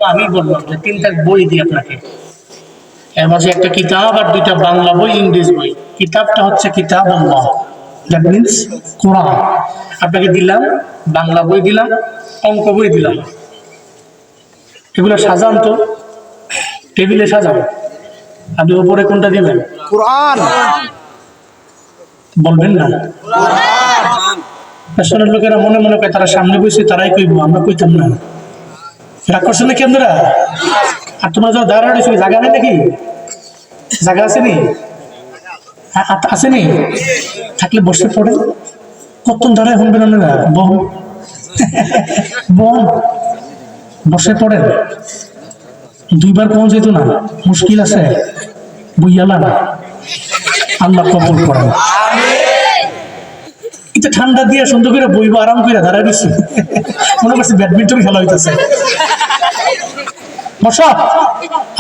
আমি বললাম যে তিনটা বই দিই আপনাকে, এর মাঝে একটা কিতাব আর দুইটা বাংলা বই, ইংরেজি বই। কিতাবটা হচ্ছে কিতাব আল্লাহ, দ্যাট মিনস কোরআন আপনাকে দিলাম, বাংলা বই দিলাম, অঙ্ক বই দিলাম। এগুলো সাজান তো, টেবিলে সাজান। আপনি উপরে কোনটা দিবেন? কোরআন। বলবেন না? পেছনের লোকেরা মনে মনে কয় তারা সামনে বসে তারাই কইব, আমরা কইতাম না। রাগ করছেন নাকি আপনারা? আর তোমরা যারা দাঁড়া রয়েছে জায়গা নেই নাকি? জায়গা আসেনি? আসেনি? থাকলে বসে পড়ে কতক্ষণ দাঁড়ায় শুনবেন আপনারা? বল বল, বসে পড়েন। দুইবার কোন যেত না, মুশকিল আছে, বুঝালা না। আল্লাহ কবুল করেন। এটা ঠান্ডা দিয়ে সুন্দর করে বইবো, আরাম করে দাঁড়ায় দিচ্ছি, মনে করছি ব্যাডমিন্টন খেলা হইতেছে। বসা,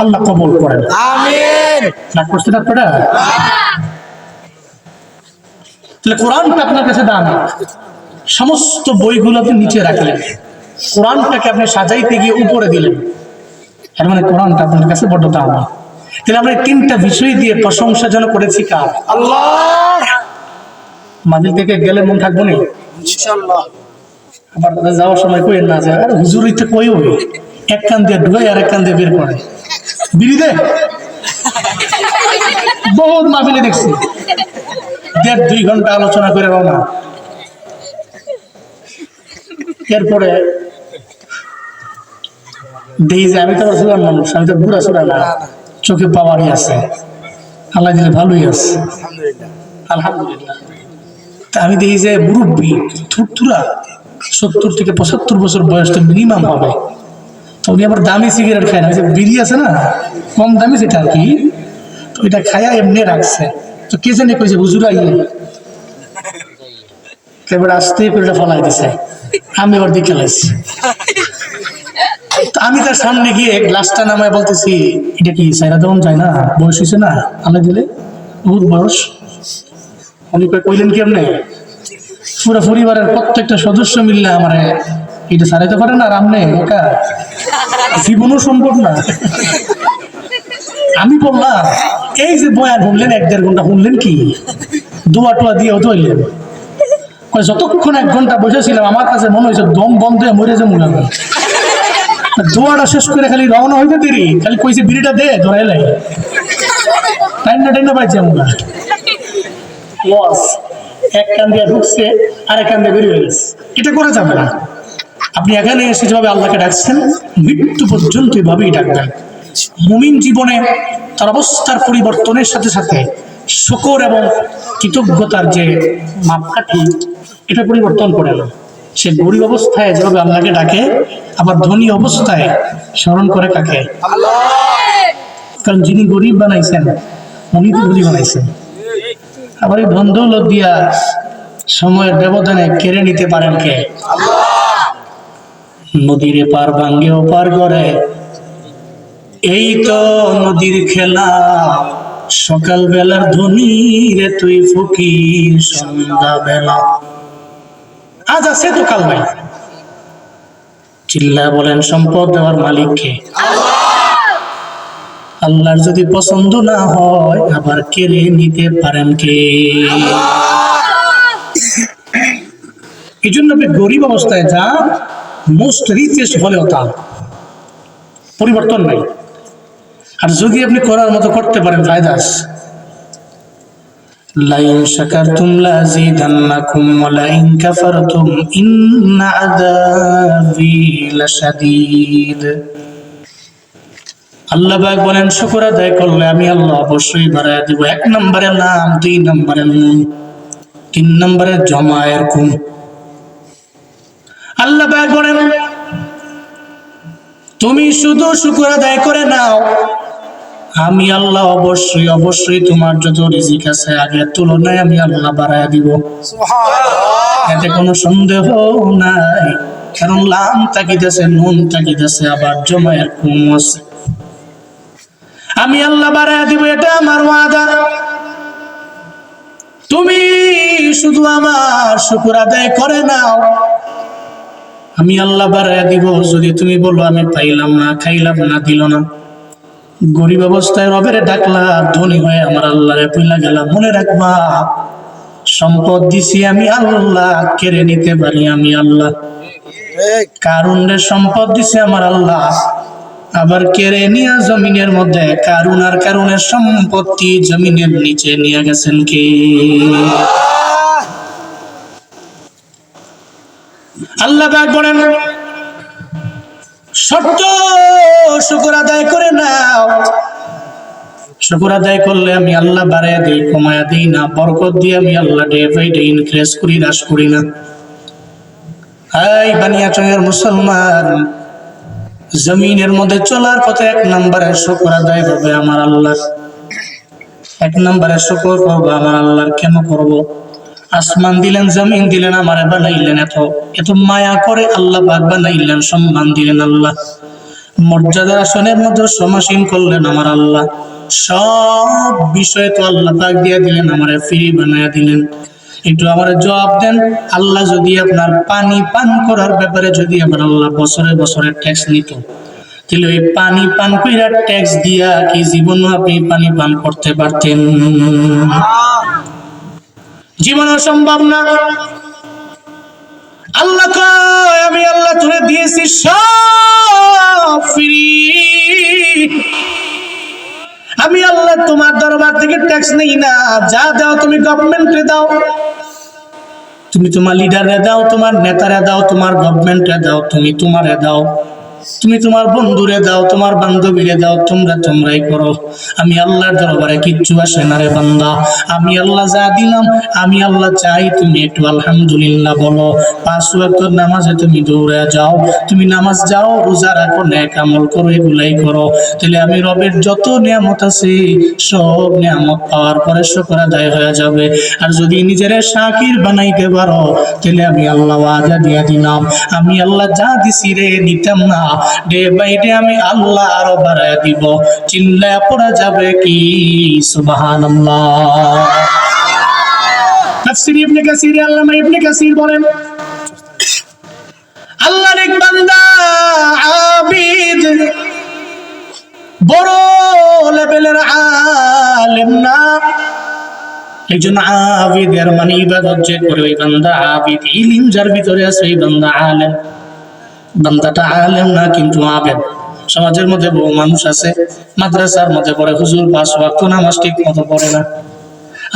আল্লাহ কবুল করেন। আমিন। রাগ করছেন আপনারা? তাহলে কোরআনটা আপনার কাছে দাম, সমস্ত বইগুলোকে নিচে রাখলেন, কোরআনটাকে আপনি সাজাইতে গিয়ে উপরে দিলেন, এর মানে কোরআনটা আপনার কাছে বড় দাম। তাহলে আমরা তিনটা বিষয় দিয়ে প্রশংসা যেন করেছি কার? আল্লাহ। মাঝে থেকে গেলে মন থাকবো না ইনশাআল্লাহ। আবার যাওয়ার সময় কই না যে আরে হুজুর ইতে কই ওই এক কান দিয়ে ঢুকে আর এক কান দিয়ে বের করে বিড়ি দে। বহুত মাহফিলে দেখছি 1.5-2 ঘন্টা আলোচনা করে রওনা। এরপরে দেখি যে আমি তো আবার জোয়ান মানুষ, আমি তো বুড়া চোরা না, চোখে পাওয়ারই আছে, আল্লাহ দিলে ভালোই আছে আলহামদুলিল্লাহ। আলহামদুলিল্লাহ। তা আমি দেখি যে মুরব্বী থুরথুরা 70 থেকে 75 বছর বয়স তো মিনিমাম হবে। তো উনি আবার দামি সিগারেট খায় না, ওই যে বিড়ি আছে না কম দামি যেটা আর কি, তো ওইটা খায়া এমনি রাখছে। তো কে জানি কইছে হুজুর আইয়ে, এবার আসতে করে ফলাই দিছে, আমি এবার দিকে লাইছি। তো আমি তার সামনে গিয়ে গ্লাসটা নামায় বলতেছি এটা কি সাইরা দেওয়া যায় না, বয়স হয়েছে না আল্লাহ দিলে, বহুত বয়স। উনি কইলেন কি আপনি পুরো পরিবারের প্রত্যেকটা সদস্য মিললে আমার এটা সারাইতে পারে না, আর আমনে একা জীবনও সম্ভব না। আমি বললাম এই যে বয়ান শুনলেন 1-1.5 ঘন্টা শুনলেন কি, দোয়া টোয়া দিয়েও তো হইলেন। যতক্ষণ 1 ঘন্টা বসেছিলাম আমার কাছে মনে হয়েছে দম বন্ধ হয়ে মরে যে মনে হয়। দোয়াটা শেষ করে খালি রওনা হইতে দেরি, খালি কইছে বিড়িটা দে ধরাইলাই টাইনা টাইনা পাইছি আমরা। লস, এক কান দিয়ে ঢুকছে আর এক কান দিয়ে বেরিয়ে গেছে, এটা করা যাবে না। আপনি এখানে এসে যেভাবে আল্লাহকে ডাকছেন মৃত্যু পর্যন্ত এভাবেই ডাকবেন। মুমিন জীবনে তার অবস্থার পরিবর্তনের সাথে সাথে শুকর এবং কৃতজ্ঞতার যে মাপকাঠি এটা পরিবর্তন করে না। সে গরিব অবস্থায় যেভাবে আল্লাহকে ডাকে, আবার ধনী অবস্থায় স্মরণ করে কাকে? আল্লাহ। কারণ যিনি গরিব বানাইছেন উনি তো ধনী বানাইছেন। আবার এই ধন দৌলত দিয়া সময়ের ব্যবধানে কেড়ে নিতে পারেন কে? নদীর পার ভাঙ্গে ও পার করে, এই তো নদীর খেলা, সকাল বেলার ধনী রে তুই ফকির সন্ধ্যা বেলা। আজ আছে তো কাল নাই, চিল্লা বলেন সম্পদ দেওয়ার মালিক কে? আল্লাহর যদি পছন্দ না হয় আবার কেড়ে নিতে পারেন কে? এই জন্য আপনি গরিব অবস্থায় যা মোস্ট রিচেস্ট হলেও তা পরিবর্তন নাই। আর যদি আপনি করার মতো করতে পারেন ফায়দা আছে। লাইন শাকারতুম লাযিদান্নাকুম ওয়া লাইন কাফারতুম ইন্না আযাবি লাশাদীদ। আল্লাহ পাক বলেন শুকর আদায় করলে আমি আল্লাহ অবশ্যই বাড়ায় দিব। 1 নম্বরে নাম, 2 নম্বরে নুন, 3 নম্বরে জমায়ের কুম। আল্লাহ পাক বলেন তুমি শুধু শুকর আদায় করে নাও, আমি আল্লাহ অবশ্যই অবশ্যই তোমার যত রিজিক আছে আগের তুলনায় আমি আল্লাহ বাড়ায় দিব। সুবহানাল্লাহ। এতে কোনো সন্দেহ নাই, কারণ লাম তাকিদাছে, নুন তাকিদাছে, আবার জমায়ের কুম আছে। আমি আল্লাহ বাড়ায় দিব, এটা আমার ওয়াদা। তুমি শুধু আমার শুকর আদায় করে নাও, আমি আল্লাহ বাড়াইয়া দিব যদি তুমি বলো আমি পাইলাম না, খাইলাম না, দিল না। গরিব অবস্থায় রবের ডাকলা, ধনী হয়ে আমার আল্লাহরে পইলা গেলাম। মনে রাখবা, সম্পদ দিছি আমি আল্লাহ, কেড়ে নিতে পারি আমি আল্লাহ। কারুনের সম্পদ দিছে আমার আল্লাহ, আবার কেড়ে নিয়ে জমিনের মধ্যে কারুন আর কারুনের সম্পত্তি জমিনের নিচে নিয়ে গেছেন কে? আল্লাহ পাক বলেন, সত্য শুকর আদায় করে নাও। শুকর আদায় করলে আমি আল্লাহ বাড়াইয়া দিই, কমায়া দিই না। বরকত দিয়ে আমি আল্লাহ ডে বাই ডে ইনক্রিজ করি, হ্রাস করি না। এই বানিয়াচংয়ের মুসলমান, জমিনের মধ্যে চলার পথে এক নম্বরে শুকর আদায় হবে আমার আল্লাহ। এক নম্বরে শুকর করবো আমার আল্লাহর। কেন করব? আসমান দিলেন, জমিন দিলেন, আমারে বানাইলেন, এত মায়া করে আল্লাহ পাক বানাইলেন, সম্মান দিলেন আল্লাহ, মর্যাদার আসনের মধ্যে সমাসীন করলেন আমার আল্লাহ। সব বিষয় তো আল্লাহ পাক দিয়ে দিলেন, আমারে ফ্রি বানায়া দিলেন। একটু আমার জবাব দেন, আল্লাহ যদি আপনার পানি পান করার ব্যাপারে যদি আমার আল্লাহ বছরে বছরে ট্যাক্স নিত, তাহলে ওই পানি পান কইরা ট্যাক্স দিয়া কি জীবনও আপনি পানি পান করতে পারতেন? জীবনও সম্ভব না। আল্লাহ কয়, আমি আল্লাহ তুলে দিয়েছি সব ফ্রি। আমি আল্লাহ তোমার দরবার থেকে ট্যাক্স নেই না। যা দাও তুমি গভর্নমেন্টে দাও, তুমি তোমার লিডারে দাও, তোমার নেতারে দাও, তোমার গভর্নমেন্টে দাও, তুমি তোমারে দাও, তুমি তোমার বন্ধুরে দাও, তোমার বান্ধবীরে দাও, তোমরাই করো। আমি আল্লাহর দরবারে কিচ্ছু আসে না রে বান্দা। আমি আল্লাহ যা দিলাম, আমি আল্লাহ চাই তুমি একটু আলহামদুলিল্লাহ বলো। 5 ওয়াক্ত নামাজে তুমি দৌড়ে যাও, তুমি নামাজ যাও, রোজা রাখো, নেক আমল করো, এগুলাই করো। তাহলে আমি রবের যত নিয়ামত আছে সব নিয়ামত পাওয়ার পরে শুকর আদায় হয়ে যাবে। আর যদি নিজের শাকির বানাইতে পারো, তাহলে আমি আল্লাহ ওয়াদা দিয়া দিলাম, আমি আল্লাহ যা দিছি রে নিতাম না, ডে বাই ডে আমি আল্লাহ আরো বাড়ায় দিব। চিল্লায় পড়া যাবে কি সুবহানাল্লাহ। তাফসীর ইবনে কাসীর, আল্লামা ইবনে কাসীর বলেন, আল্লাহর এক বান্দা আবিদ, বড় লেভেলের আলেম না, একজন আবিদ। এর মানে ইবাদত যে করে ওই বান্দা আবিদ, ইলম যার ভিতরে আছে ওই বান্দা আলেম। বান্দাটা আলেম না কিন্তু আবেদ। সমাজের মধ্যে বহু মানুষ আছে মাদ্রাসার মধ্যে পড়ে, হুজুর 5 ওয়াক্ত নামাজ ঠিক মতো পড়ে না।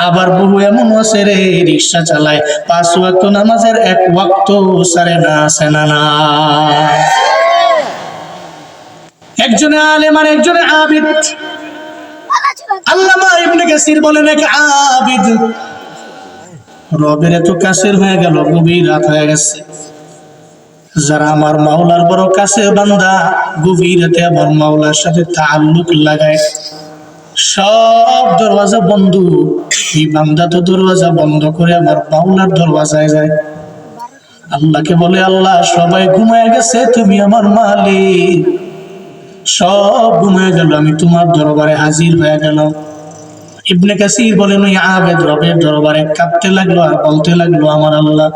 আবার বহু এমন আছে রে, রিক্সা চালায়, 5 ওয়াক্ত নামাজের 1 ওয়াক্ত সারে না, আছে না না? একজনে আলেম আর একজনে আবিদ। আল্লামা ইবনে কাসীর বলেন, এক আবিদ রবের এত কাছের হয়ে গেল, গভীর রাত হয়ে গেছে। যারা আমার মাওলার বড় কাছে বান্দা, গভীর রাতে আমার মাওলার সাথে তাআল্লুক লাগায়, সব দরওয়াজা বন্ধ। এই বান্দা তো দরওয়াজা বন্ধ করে আমার মাওলার দরওয়াজায় যায়। আল্লাহকে বলে, আল্লাহ সবাই ঘুমায় গেছে, তুমি আমার মালিক, সব ঘুমায় গেল, আমি তোমার দরবারে হাজির হয়ে গেলাম। ইবনে কাসীর বলেন, ওই আবেদ রবের দরবারে কাঁদতে লাগলো আর বলতে লাগলো, আমার আল্লাহ,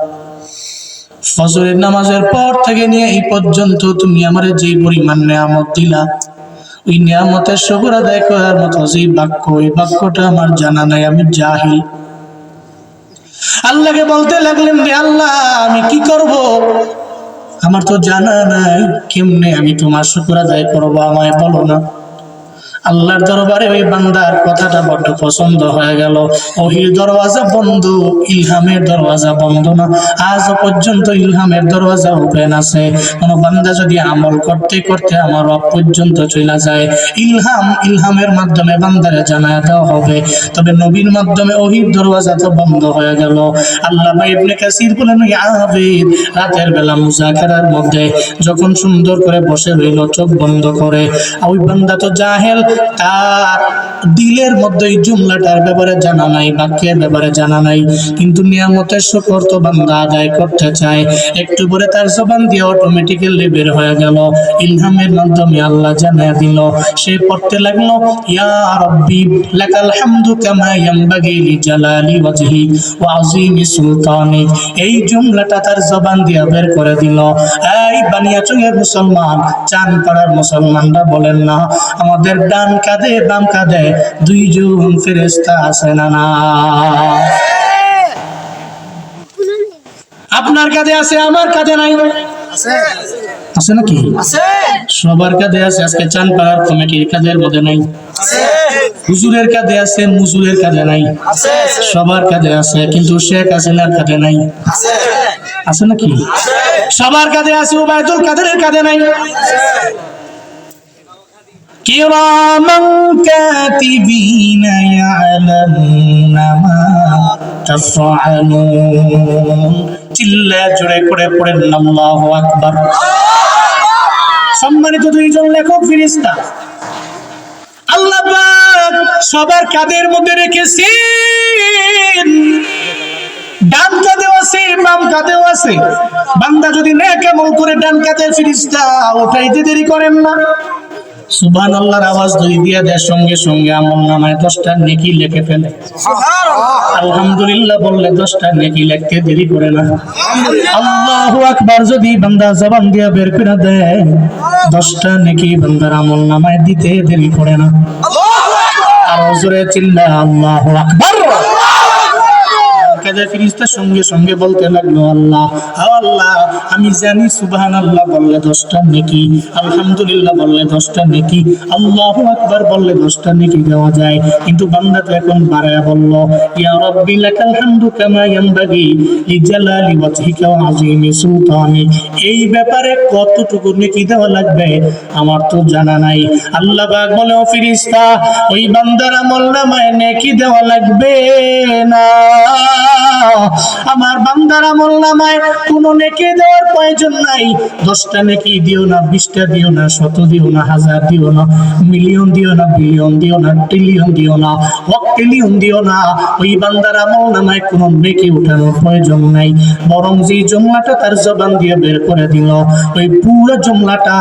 ফজরের নামাজের পর থেকে নিয়ে এই পর্যন্ত তুমি আমারে যে পরিমাণ নিয়ামত দিলা, ওই নিয়ামতের শুকর আদায় করার মতো যে বাক্য, ওই বাক্যটা আমার জানা নাই, আমি জাহিল। আল্লাহকে বলতে লাগলেন, রে আল্লাহ, আমি কি করব? আমার তো জানা নাই, কেমনে আমি তোমার শুকর আদায় করবো, আমায় বলো না। আল্লাহর দরবারে ওই বান্দার কথাটা বড্ড পছন্দ হয়ে গেল। ওহির দরওয়াজা বন্ধ, ইলহামের দরওয়াজা বন্ধ না। আজ পর্যন্ত ইলহামের দরওয়াজা ওপেন আছে। কোন বান্দা যদি আমল করতে করতে আমার রব পর্যন্ত চলে যায়, ইলহামের মাধ্যমে বান্দারে জানায় দেওয়া হবে। তবে নবীর মাধ্যমে ওহির দরওয়াজা তো বন্ধ হয়ে গেল। আল্লামা ইবনে কাসীর বলেন, আবিদ রাতের বেলা মুজাকারার মধ্যে যখন সুন্দর করে বসে রইল চোখ বন্ধ করে, ওই বান্দা তো জাহেল, তার দিলের মধ্যে এই জুমলাটার ব্যাপারে জানা নাই, বাক্যের ব্যাপারে জানা নাই, কিন্তু নিয়ামতের শুকর তো বান্দা আদায় করতে চায়। একটু পরে তার জবান দিয়ে অটোমেটিক্যালি বের হয়ে গেল, ইলহামের মাধ্যমে আল্লাহ জানায় দিল। সে পড়তে লাগলো, ইয়া রাব্বি লাকাল হামদু কামা ইয়ানবাগি লিজালালি ওয়াজহি ওয়া আযীমি সুলতানিক। এই জুমলাটা তার জবান দিয়ে বের করে দিল। এই বানিয়াচংয়ের মুসলমান, চানপাড়ার মুসলমানরা বলেন না, আমাদের ডান কাঁধে বাম কাঁধে দুইজন ফেরেশতা আছে না? না, আপনার কাঁধে আছে, আমার কাঁধে নাই। আছে নাকি? সবার কাঁধে আছে। আজকে চানপাড়ার কমিটির কাঁধের মধ্যে নাই, হুজুরের কাঁধে আছে, মুজুরের কাঁধে নাই, সবার কাঁধে আছে, কিন্তু শেখ হাসিনার কাঁধে নাই। আছে নাকি? সবার কাঁধে আছে, ওবায়দুল কাদেরের কাঁধে নাই। কিরামান কাতিবিনা ইয়ালামুনা মা তাফআলুন। চিল্লায় জোরে করে পড়েন আল্লাহু আকবার। সম্মানিত দুইজন লেখক ফেরেশতা আল্লাহ পাক সবার কাঁধের মধ্যে রেখেছেন। ডান কাঁধেও আছে, বাম কাঁধেও আছে। বান্দা যদি নেক আমল করে ডান কাঁধের ফেরেশতা উঠাইতে দেরি করেন না, সুবহানাল্লাহর আওয়াজ দুই দিয়া দেয়, সঙ্গে সঙ্গে আমলনামায় 10টা নেকি লিখে ফেলে। আলহামদুলিল্লাহ বললে 10টা নেকি লিখতে দেরি করে না। আল্লাহু আকবার যদি বান্দা জবান দিয়া বের করে দেয়, 10টা নেকি বান্দার আমলনামায় দিতে দেরি করে না। আর জোরে চিল্লা আল্লাহু আকবার। কাজে ফেরেশতা সঙ্গে সঙ্গে বলতে লাগলো, আল্লাহ আল্লাহ আমি জানি সুবহানাল্লাহ বললে 10টা নেকি, আলহামদুলিল্লাহ বললে 10টা নেকি, আল্লাহু আকবার বললে 10টা নেকি দেওয়া যায়, কিন্তু বান্দা তো এখন বাড়ায়া বলল, ইয়া রাব্বি লাকাল হামদু কামা ইয়ানবাগি লিজালালি ওয়াজহিকা ওয়া আযীমি সুলতানিক। এই ব্যাপারে কতটুকু নেকি দেওয়া লাগবে আমার তো জানা নাই। আল্লাহ পাক বলে, ও ফেরেশতা ওই বান্দার আমলনামায় নেকি দেওয়া লাগবে না। আমার বান্দার আমলনামায় কোনো নেকি দেওয়ার প্রয়োজন নাই। 10টা নেকি দিও না, 20টা দিও না, 100 দিও না, 1000 দিও না, মিলিয়ন দিও না, বিলিয়ন দিও না, ট্রিলিয়ন দিও না, ওয়াক্টিলিয়ন দিও না। ওই বান্দার আমলনামায় কোনো নেকি উঠানোর প্রয়োজন নাই। বরং যে জুমলাটা তার জবান দিয়ে বের করে দিল, ওই পুরো জুমলাটা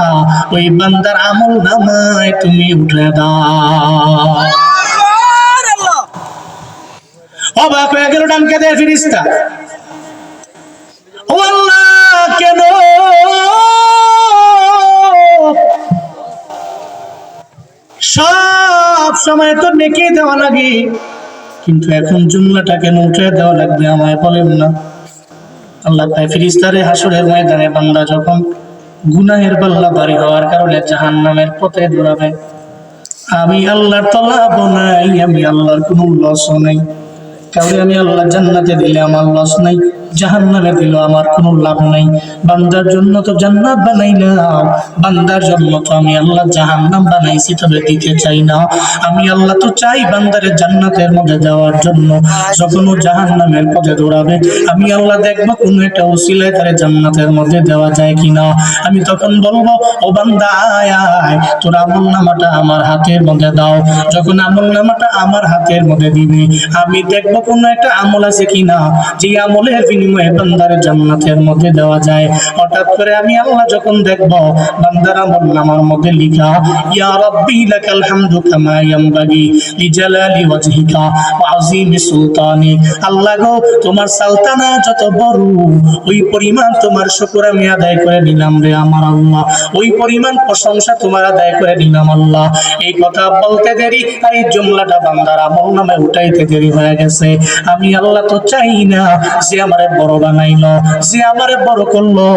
ওই বান্দার আমলনামায় তুমি উঠে দাও। অবাক হয়ে গেল ডান কাঁধের ফেরেশতা। ও আল্লাহ, কেন সব সময় তো নেকি দেওয়া লাগে, কিন্তু এখন জুমলাটা কেন উঠে দেওয়া লাগবে আমায় বলেন না? আল্লাহ তাই ফেরেশতারে হাসরের ময়দানে বান্দা যখন গুনাহের পাল্লা ভারী হওয়ার কারণে জাহান্নামের পথে দৌড়াবে, আমি আল্লাহর তলাব নাই, আমি আল্লাহর কোনো লসও নাই। কাউকে আমি আল্লাহ জান্নাতে দিলে আমার লস নাই, জাহান্নামে দিল আমার কোনো লাভ নাই। বান্দার জন্য তো জান্নাত বানাইলাম, বান্দার জন্য তো আমি আল্লাহ জাহান্নাম বানাইছি, তবে দিতে চাই না। আমি আল্লাহ তো চাই বান্দারে জান্নাতের মধ্যে যাওয়ার জন্য। যখন ও জাহান্নামের পথে দৌড়াবে, আমি আল্লাহ দেখবো কোনো একটা ওসিলায় তারে জান্নাতের মধ্যে দেওয়া যায় কিনা। আমি তখন বলবো, ও বান্দা আয় আয়, তোর আমলনামাটা আমার হাতের মধ্যে দাও। যখন আমলনামাটা আমার হাতের মধ্যে দিবি, আমি দেখবো কোনো একটা আমল আছে কিনা, যে আমলের বিনিময়ে বান্দারে জান্নাতের মধ্যে দেওয়া যায়। হঠাৎ করে আমি আল্লাহ যখন দেখবো বান্দার আমলনামার মধ্যে লিখা, ইয়া রাব্বি লাকাল হামদু কামা ইয়ানবাগি লিজালালি ওয়াজহিকা ওয়া আযীমি সুলতানিক। আল্লাহ গো, তোমার সালতানা যত বড়, ওই পরিমাণ তোমার শুকর আমি আদায় করে নিলাম রে আমার আল্লাহ, ওই পরিমাণ প্রশংসা তোমার আদায় করে নিলাম আল্লাহ। এই কথা বলতে দেরি, আর এই জুমলাটা বান্দার আমলনামায় উঠাইতে দেরি হয়ে গেছে। আমি আল্লাহ তো চাই না যে আমারে বড় বানাইলো, যে আমারে বড় করলো,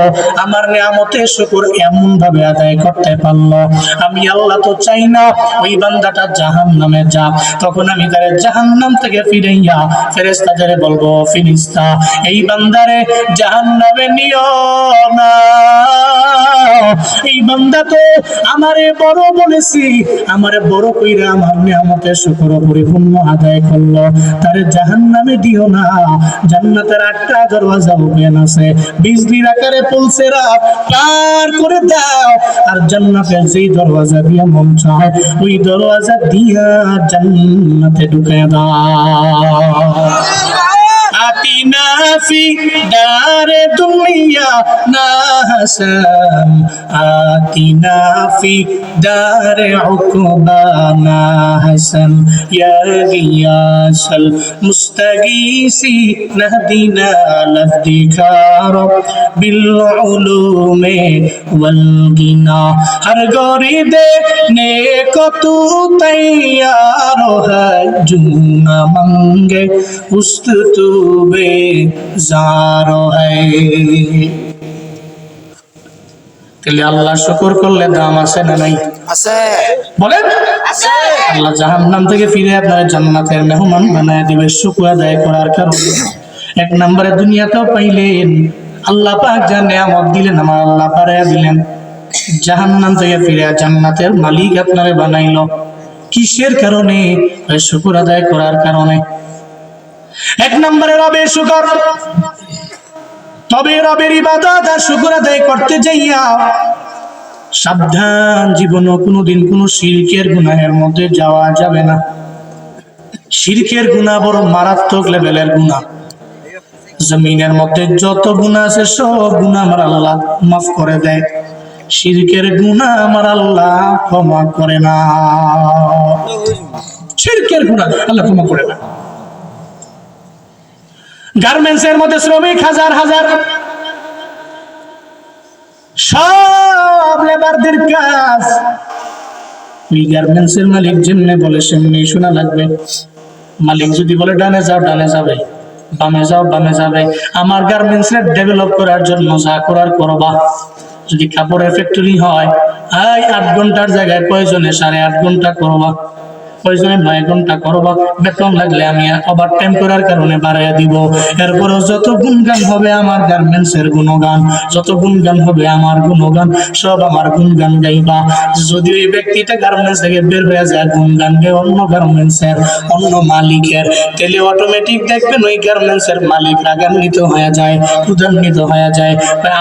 আমার নিয়ামতে শুকর এমন ভাবে আদায় করতে পারলো। আমি আল্লাহ তো চাই না ওই বান্দাটা জাহান্নামে যাক। তখন আমি তারে জাহান্নাম থেকে ফিরাইয়া ফেরেশতাদের বলবো, ফেরেশতা এই বান্দারে জাহান্নামে নিও না, এই বান্দা তো আমারে বড় বলেছি, আমারে বড় কইরা আমার নিয়ামতের শুকর পরিপূর্ণ আদায় করলো, তারে জাহান্নামে দিও না। জান্নাতের 8টা দরওয়াজা ওপেন আছে, বিজলির আকারে পৌঁছেরা পার করে দাও। আর জান্নাতের যেই দরওয়াজা দিয়া মন চায় ওই দরওয়াজা দিয়া জান্নাতে ঢুকায় দাও। আতিনা ফি দারে দুনিয়া না হাসান, আতিনা ফি দারে উকবা না হাসান, ইয়া গিয়াসাল মুস্তাগীসি নাহদিনা লাফদিকার বিল উলুমে ওয়াল গিনা। হর গরি দেনে को तू तैयार है, जू न मंगे उस्त तू बेजार है। তাহলে আল্লাহ শুকর করলে দাম আছে না নাই? আছে। বলেন আছে। আল্লাহ জাহান্নাম থেকে ফিরে আপনার জান্নাতের মেহমান বানায় দিবে শুকর আদায় করার কারণে। 1 নম্বরে দুনিয়াতেও পাইলেন, আল্লাহ পাক যা নিয়ামত দিলেন আমার আল্লাহ বাড়ায়া দিলেন। জাহান্নাম থেকে ফিরে জান্নাতের মালিক আপনারে বানাইলো কিসের কারণে? শুকর আদায় করার কারণে। 1 নম্বরে রবের শুকর। তবে রবের ইবাদত আর শুকর আদায় করতে যাইয়া সাবধান, জীবনে কোনোদিন কোনো শিরকের গুনাহের মধ্যে যাওয়া যাবে না। শিরকের গুনাহ বড় মারাত্মক লেভেলের গুনাহ। জমিনের মধ্যে যত গুনাহ আছে সব গুনাহ আমার আল্লাহ মাফ করে দেয়, শিরকের গুনাহ আমার আল্লাহ ক্ষমা করে না। শিরকের গুনাহ আল্লাহ ক্ষমা করে না। গার্মেন্টসের মধ্যে শ্রমিক হাজার হাজার, সব লেবারদের কাজ ওই গার্মেন্টসের মালিক যেমনে বলে সেমনি শোনা লাগবে। মালিক যদি বলে ডানে যাও ডানে যাবে, বামে যাও বামে যাবে। আমার গার্মেন্টসের ডেভেলপ করার জন্য যা করার করবা। যদি কাপড়ের ফ্যাক্টরি হয়, 8 ঘন্টার জায়গায় প্রয়োজনে 8.5 ঘন্টা করবা, প্রয়োজনে 9 ঘন্টা করবা। বেতন লাগলে আমি ওভার টাইম করার কারণে বাড়াইয়া দিব। এরপরও যত গুণগান হবে আমার গার্মেন্টসের গুণগান, যত গুণগান হবে আমার গুণগান, সব আমার গুণগান গাইবা। যদি ওই ব্যক্তিটা গার্মেন্টস থেকে বের হয়ে যায় গুণগান গে অন্য গার্মেন্টসের অন্য মালিকের, তাহলে অটোমেটিক দেখবেন ওই গার্মেন্টসের মালিক রাগান্বিত হয়ে যায়, ক্রোধান্বিত হয়ে যায়।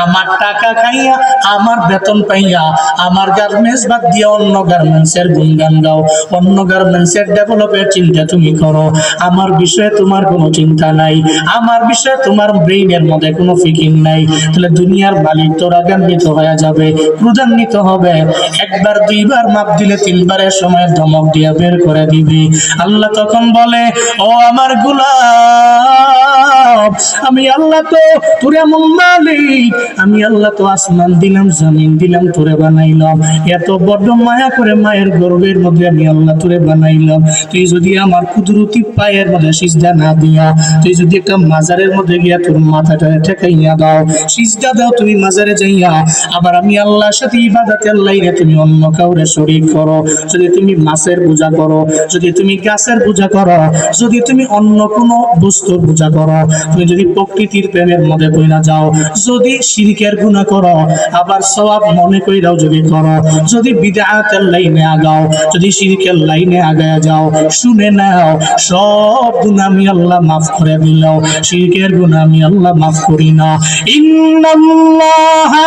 আমার টাকা খাইয়া আমার বেতন পাইয়া আমার গার্মেন্টস বাদ দিয়ে অন্য গার্মেন্টসের গুণগান গাও, অন্য গার্মেন্টসের ডেভেলপের চিন্তা তুমি করো। আমার বিষয়ে তোমার কোনো চিন্তা নাই, আমার বিষয়ে তোমার ব্রেইনের মধ্যে কোনো ফিকির নাই। তাহলে দুনিয়ার মালিক তো রাগান্বিত হয়ে যাবে, ক্রোধান্বিত হবে। 1 বার 2 বার মাপ দিলে 3 বারের সময় ধমক দিয়ে বের করে দিবে। আল্লাহ তখন বলে, ও আমার গোলাম, আমি আল্লাহ তো তোর এমন মালিক, আমি আল্লাহ তো আসমান দিলাম জমিন দিলাম তোরে বানাইলাম, এত বড় মায়া করে মায়ের গর্ভের মধ্যে আমি আল্লাহ তোরে বানাইলাম। তুই যদি আমার কুদরতি পায়ের মধ্যে সিজদা না দিয়া, তুই যদি একটা মাজারের মধ্যে গিয়া তোর মাথাটা ঠেকাইয়া দাও, সিজদা দাও তুমি মাজারে যাইয়া, আবার আমি আল্লাহর সাথে ইবাদতের লাইনে তুমি অন্য কাউরে শরীক করো, যদি তুমি মাছের পূজা করো, যদি তুমি গাছের পূজা করো, যদি তুমি অন্য কোনো বস্তুর পূজা করো, তুমি যদি প্রকৃতির প্রেমের মধ্যে কইরা যাও, যদি শিরকের গুনাহ করো, আবার সওয়াব মনে কইরাও যদি করো, যদি বিদআতের লাইনে আগাও, যদি শিরকের লাইনে আগায়া যাও, শুনে নাও সব গুনাহ আমি আল্লাহ মাফ করে দিলাম, শিরকের গুনাহ আমি আল্লাহ মাফ করি না। ইন্নাল্লাহা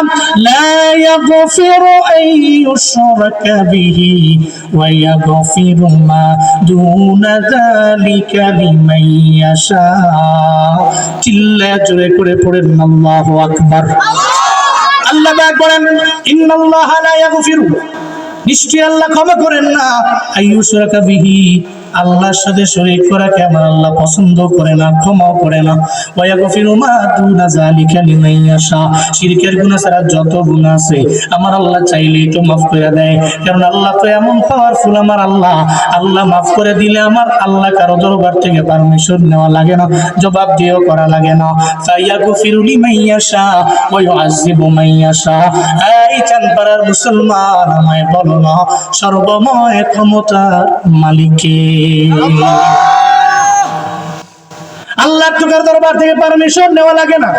লা ইয়াগফিরু আন ইউশরাকা বিহি ওয়া ইয়াগফিরু মা দুনা যালিকা লিমান ইয়াশা। চিল্লা জোরে করে পড়েন আল্লাহু আকবার। আল্লাহ পাক বলেন, ইন্নাল্লাহা লা ইয়াগফিরু, নিশ্চয়ই আল্লাহ ক্ষমা করেন না, আইয়ুশরাকা বিহি, আল্লাহর সাথে শরীক করাকে আমার আল্লাহ পছন্দ করে না, ক্ষমা করে না। ওয়া ইয়াগফিরু মা দুনা যালিকা লিমান ইয়াশা, শিরকের গুনাহ ছাড়া যত গুনাহ আছে আমার আল্লাহ চাইলেই তো মাফ করে দেয়, কারণ আল্লাহ তো এমন পাওয়ারফুল। আমার আল্লাহ, আল্লাহ মাফ করে দিলে আমার আল্লাহ কারো দরবার থেকে পারমিশন নেওয়া লাগে না, জবাব দিয়েও করা লাগে না। ফায়াগফিরু লিমান ইয়াশা ওয়া ইউআযযিবু মান ইয়াশা। এই চাঁদপাড়ার মুসলমান, আমায় বলো না সর্বময় ক্ষমতার মালিক কে? আল্লাহর তোকার দরবার থেকে পারমিশন নেওয়া লাগে না।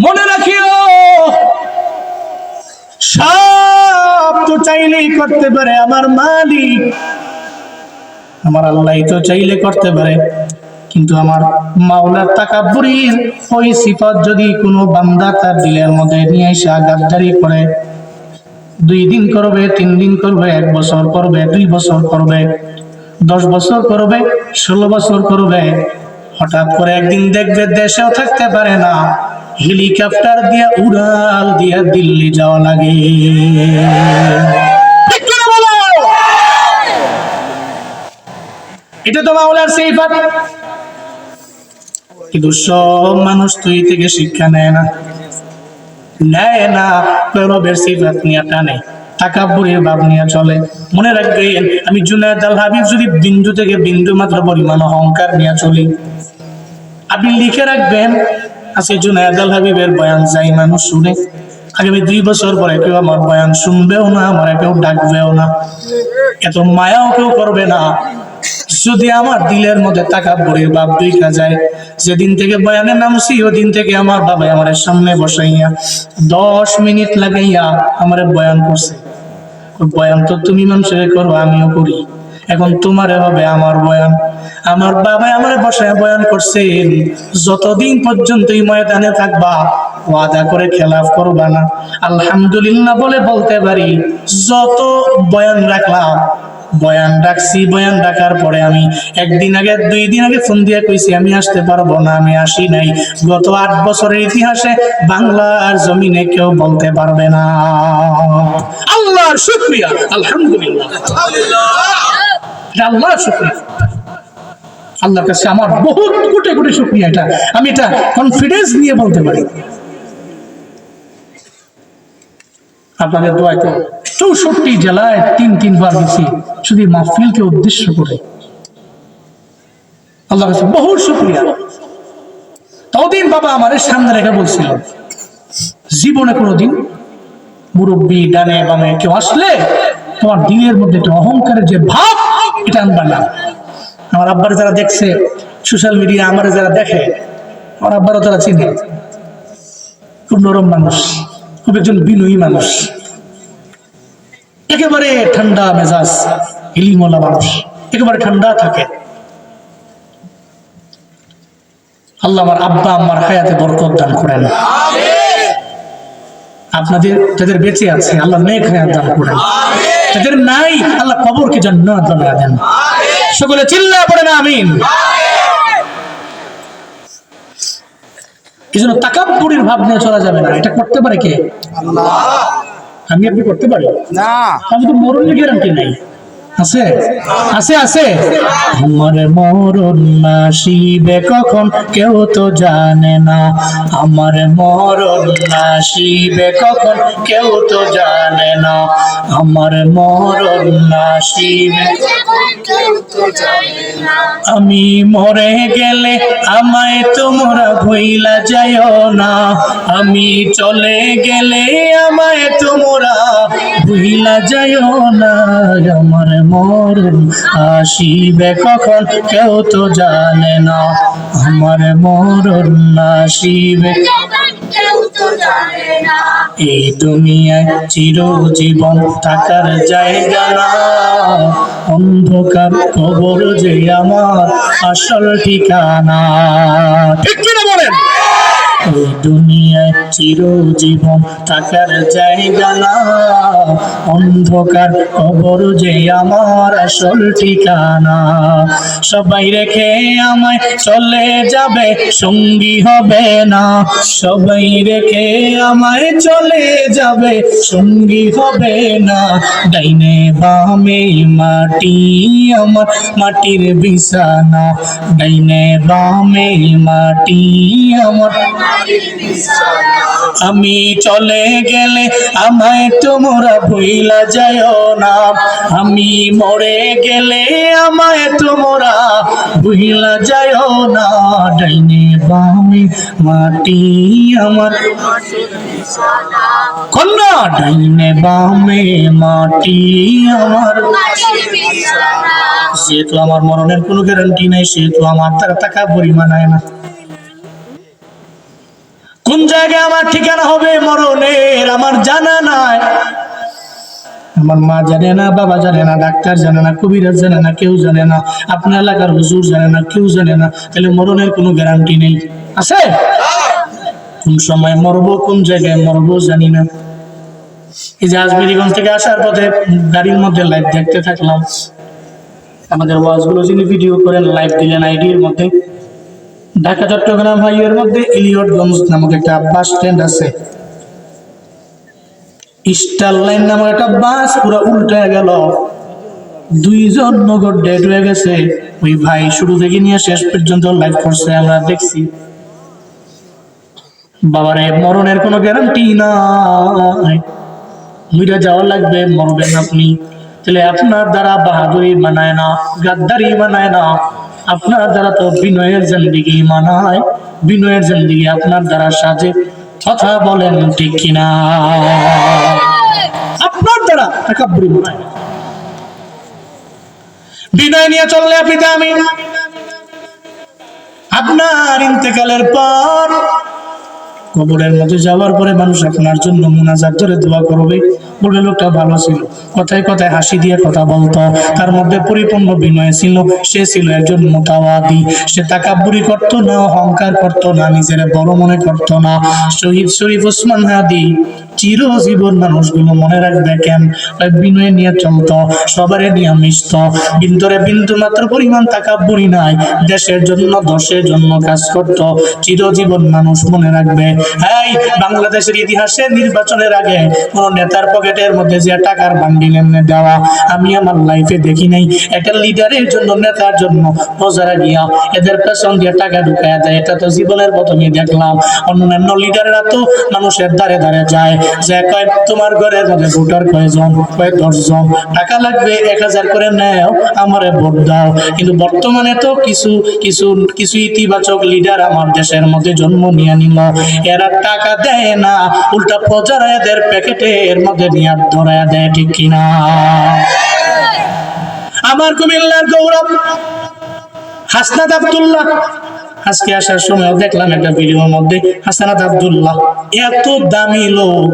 মনে রাখিও সব তো চাইলেই করতে পারে আমার মালিক, আমার আল্লাহ তো চাইলে করতে পারে, কিন্তু আমার মাওলার তাকাব্বুরির ওই সিফাত যদি কোনো বান্দা তার দিলের মধ্যে নিয়ে এসে গাদ্দারি করে, 2 দিন করবে, 3 দিন করবে, 1 বছর করবে, 2 বছর করবে, 10 বছর করবে, 16 বছর করবে, হঠাৎ করে একদিন দেখবে দেশেও থাকতে পারে না, হেলিকপ্টার দিয়ে উড়াল দিয়ে দিল্লি যাওয়া লাগে। ঠিক কিনা বলো? এটা তো মাওলার সিফাত। কিন্তু সব মানুষ তো এই থেকে শিক্ষা নেয় না, রবের সিফাত নিয়ে টানে, তাকাব্বুরের ভাব নিয়ে চলে। মনে রাখবেন, আমি জুনায়েদ আল হাবিব যদি বিন্দু থেকে বিন্দু মাত্র পরিমাণ অহংকার নিয়ে চলি, আপনি লিখে রাখবেন, আজকে জুনায়েদ আল হাবিবের বয়ান যাই মানুষ শুনে, আগামী 2 বছর পরে কেউ আমার বয়ান শুনবেও না, আমার কেউ ডাকবেও না, এত মায়াও কেউ করবে না। যদি আমার দিলের মধ্যে তাকাব্বুরের ভাব দেখা যায়, যেদিন থেকে বয়ানে নামছি ওদিন থেকে আমার বাবা আমার সামনে বসাইয়া 10 মিনিট লাগাইয়া আমার বয়ান করছে। বয়ান তো তুমি মানুষের করো, আমিও করি, এখন তোমারে হবে আমার বয়ান। আমার বাবা আমার বসায় বয়ান করছেন, যতদিন পর্যন্ত এই ময়দানে থাকবা ওয়াদা করে খেলাফ করবা না। আলহামদুলিল্লাহ বলে বলতে পারি, যত বয়ান রাখলাম, বয়ান রাখছি, বয়ান রাখার পরে আমি 1 দিন আগে 2 দিন আগে ফোন দিয়ে কইছি আমি আসতে পারবো না, আমি আসি নাই। গত 8 বছরের ইতিহাসে বাংলার জমিনে কেউ বলতে পারবে না। আল্লাহর শুকরিয়া, আলহামদুলিল্লাহ, আল্লাহর শুকরিয়া। আল্লাহর কাছে আমার বহুত কোটি কোটি শুকরিয়া, এটা আমি এটা কনফিডেন্স নিয়ে বলতে পারি। আপনাদের দোয়ায় তো 64 জেলায় 3 বার গেছি, শুধু মাহফিলকে উদ্দেশ্য করে। আল্লাহর কাছে বহুত শুকরিয়া। ততদিন বাবা আমার সামনে রেখে বলছিল, জীবনে কোনোদিন মুরব্বী ডানে বামে কেউ আসলে তোমার দিলের মধ্যে একটা অহংকারের যে ভাব, এটা আনবার না। আমার আব্বার যারা দেখছে সোশ্যাল মিডিয়া, আমার যারা দেখে, আমার আব্বারও যারা চিনে, খুব নরম মানুষ, খুব একজন বিনয়ী মানুষ, একেবারে ঠান্ডা মেজাজ, ইলিমওয়ালা মানুষ, একেবারে ঠান্ডা থাকে। আল্লাহ আমার আব্বা আম্মার হায়াতে বরকত দান করেন, আপনাদের যাদের বেঁচে আছে আল্লাহ নেক হায়াত দান করেন, যাদের নাই আল্লাহ কবরকে জান্নাত বানিয়ে দেন। সকলে চিল্লায়ে পড়েন আমিন। এই জন্য তাকাব্বুরের ভাব নিয়ে চলা যাবে না। এটা করতে পারে কে? আল্লাহ। আমি আপনি করতে পারি না, আমি তো মরণের গ্যারান্টি নাই। আছে আছে আছে আমার মরণ আসিবে কখন কেউ তো জানে না, আমার মরণ আসিবে কখন কেউ তো জানে না, আমার মরণ আসিবে আমি মরে গেলে আমায় তোমরা ভুইলা যাইও না, আমি চলে গেলে আমায় তোমরা ভুইলা যাইও না, আমার মরণ আসিবে কখন কেউ তো জানে না, আমার মরণ আসিবে এই দুনিয়ায় চিরজীবন থাকার জায়গা না, অন্ধকার কবর যে আমার আসল ঠিকানা। ঠিক কিনা বলেন? এই দুনিয়ায় চিরজীবন থাকার জায়গা না, অন্ধকার কবর যে আমার আসল ঠিকানা। সবাই রেখে আমায় চলে যাবে, সঙ্গী হবে না, সবাই রেখে আমায় চলে যাবে, সঙ্গী হবে না, ডাইনে বামে মাটি আমার মাটির বিছানা, ডাইনে বামে মাটি আমার। আমি চলে গেলে আমায় তোমরা ভুইলা যাইও না, আমি মরে গেলে আমায় তোমরা ভুইলা যাইও না, ডাইনে বামে মাটি আমার কন্যা, ডাইনে বামে মাটি আমার। যেহেতু আমার মরণের কোনো গ্যারান্টি নাই, সেহেতু আমার টাকা পরিমাণ হয় না। কোন জায়গায় আমার ঠিকানা হবে মরণের আমার জানা নাই। আমার মা জানে না, বাবা জানে না, ডাক্তার জানে না, কবিরাজ জানে না, কেউ জানে না, আপনার এলাকার হুজুর জানে না, কেউ জানে না। তাহলে মরণের কোনো গ্যারান্টি নেই, আছে? কোন সময় মরবো, কোন জায়গায় মরবো জানি না। এই যে আজমিরিগঞ্জ থেকে আসার পথে গাড়ির মধ্যে লাইভ দেখতে থাকলাম, আমাদের ওয়াজগুলো যিনি ভিডিও করেন লাইভ দিলেন আইডির মধ্যে। ঢাকা চট্টগ্রাম হাইওয়ের মধ্যে ইলিয়টগঞ্জ নামক একটা বাস স্ট্যান্ড আছে, স্টার লাইন নামক একটা বাস পুরো উল্টে গেল, দুইজন নগর ডেড হয়ে গেছে। ওই ভাই শুরু থেকে নিয়ে শেষ পর্যন্ত লাইভ করছে, আমরা দেখছি। বাবারে, মরণের কোনো গ্যারান্টি নাই, মইরা যাওয়া লাগবে, মরবেন আপনি। তাহলে আপনার দ্বারা বাহাদুরি মানায় না, গাদ্দারি মানায় না, আপনার দ্বারা তো বিনয়ের জিন্দেগি মানায়। বিনয়ের জিন্দেগি আপনার দ্বারা সাজে, কথা বলেন ঠিক কিনা? আপনার দ্বারা তাকাব্বুরি মানায় না। বিনয় নিয়ে চললে আপনি দামি। আপনার ইন্তেকালের পর কবরের মধ্যে যাওয়ার পরে মানুষ আপনার জন্য মুনাজাত ধরে দোয়া করবে, বলবে লোকটা ভালো ছিল, কথায় কথায় হাসি দিয়ে কথা বলতো, তার মধ্যে পরিপূর্ণ বিনয় ছিল, সে ছিল একজন মুতাওয়াদি, সে তাকাব্বুরি করতো না, অহংকার করতো না, নিজের বড় মনে করতো না। শহীদ শরীফ ওসমান হাদি চিরজীবন মানুষগুলো মনে রাখবে কেন? বিনয় নিয়ে চলতো, সবারে নিয়ে মিশত, বিন্দুরে বিন্দু মাত্র পরিমাণ তাকাব্বুরি নাই, দেশের জন্য দশের জন্য কাজ করত, চিরজীবন মানুষ মনে রাখবে। এই বাংলাদেশের ইতিহাসে নির্বাচনের আগে কোন নেতার পকেটের মধ্যে যে টাকার বান্ডিল এনে দেওয়া আমি আমার লাইফে দেখি নাই। একটা লিডারের জন্য, নেতার জন্য প্রজারা গিয়া এদের পেছন দিয়ে টাকা ঢুকায়া দেয়, এটা তো জীবনের প্রথমে দেখলাম। অন্যান্য লিডাররা তো মানুষের দ্বারে দ্বারে যায়, যে কয় তোমার ঘরের মধ্যে ভোটার কয়জন, কয় 10 জন, টাকা লাগবে 1000 করে নেও, আমারে ভোট দাও। কিন্তু বর্তমানে তো কিছু কিছু কিছু ইতিবাচক লিডার আমার দেশের মধ্যে জন্ম নিয়ে নিল, এরা টাকা দেয় না, উল্টা প্রজারা এদের প্যাকেটের মধ্যে নিয়ে ধরায় দেয়, ঠিক কিনা? আমার কুমিল্লার গৌরব হাসনাত আব্দুল্লাহ, আজকে আসার সময় দেখলাম একটা ভিডিওর মধ্যে হাসনাত আব্দুল্লাহ এত দামি লোক,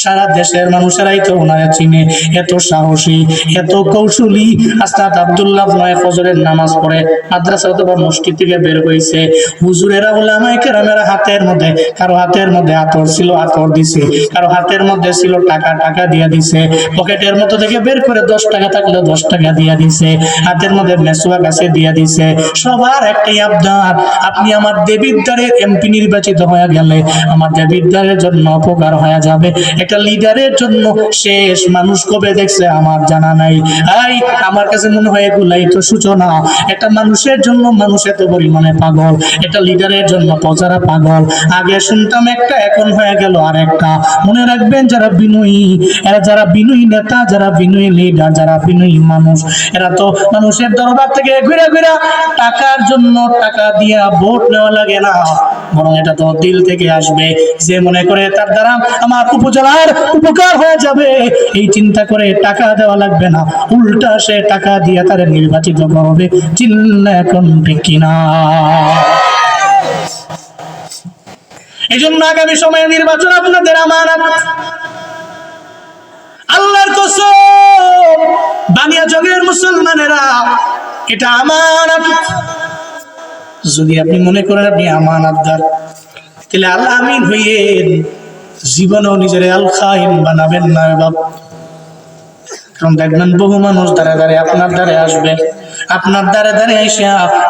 সারা দেশের মানুষেরাই তো ওনারা চিনে, এত সাহসী, এত কৌশলী। হাসনাত আব্দুল্লাহ নয় ফজরের নামাজ পড়ে মাদ্রাসা অথবা মসজিদ থেকে বের হয়েছে, হুজুরেরা উলামায়ে কেরামের হাতের মধ্যে, কারো হাতের মধ্যে আতর ছিল, আতর দিছে, কারো হাতের মধ্যে ছিল টাকা, টাকা দিয়া দিছে, পকেটের মতো থেকে বের করে 10 টাকা থাকলে 10 টাকা দিয়া দিছে, হাতের মধ্যে মেসওয়াক আছে দিয়া দিছে। সবার একটাই আবদার, আপনি আমার দেবিদ্বারের এমপি নির্বাচিত হয়ে গেলে আমার দেবিদ্বারের জন্য উপকার হয়ে যাবে। একটা লিডারের জন্য শেষ মানুষ কবে দেখছে আমার জানা নাই। এই আমার কাছে মনে হয় এগুলাই তো সূচনা। একটা মানুষের জন্য মানুষ এত পরিমাণে পাগল, একটা লিডারের জন্য প্রজারা পাগল। আগে শুনতাম একটা, এখন হয়ে গেল আর একটা। মনে রাখবেন, যারা বিনয়ী, এরা যারা বিনয়ী নেতা, যারা বিনয়ী লিডার, যারা বিনয়ী মানুষ, এরা তো মানুষের দরবার থেকে ঘুরে ঘুরে টাকার জন্য টাকা দিয়া ভোট নেওয়া লাগে না, বরং এটা তো দিল থেকে আসবে। যে মনে করে তার দ্বারা আমার উপজেলার উপকার হয়ে যাবে, এই চিন্তা করে টাকা দেওয়া লাগবে না, উল্টা সে টাকা দিয়ে তারা নির্বাচিত করবে। চিন্তা এখন ঠিক কিনা? এই জন্য আগামী সময়ে নির্বাচন আপনাদের আমানত। আল্লাহর কসম, বানিয়াচংয়ের মুসলমানেরা, এটা আমানত। যদি আপনি মনে করেন আপনি আমানতদার, তাহলে আল্লাহ আমিন হইয়েন, জীবনেও নিজের আল খাইন বানাবেন না বাবা। কারণ দেখবেন বহু মানুষ দ্বারে দ্বারে আপনার দ্বারে আসবে, আপনার দ্বারে দ্বারে এসে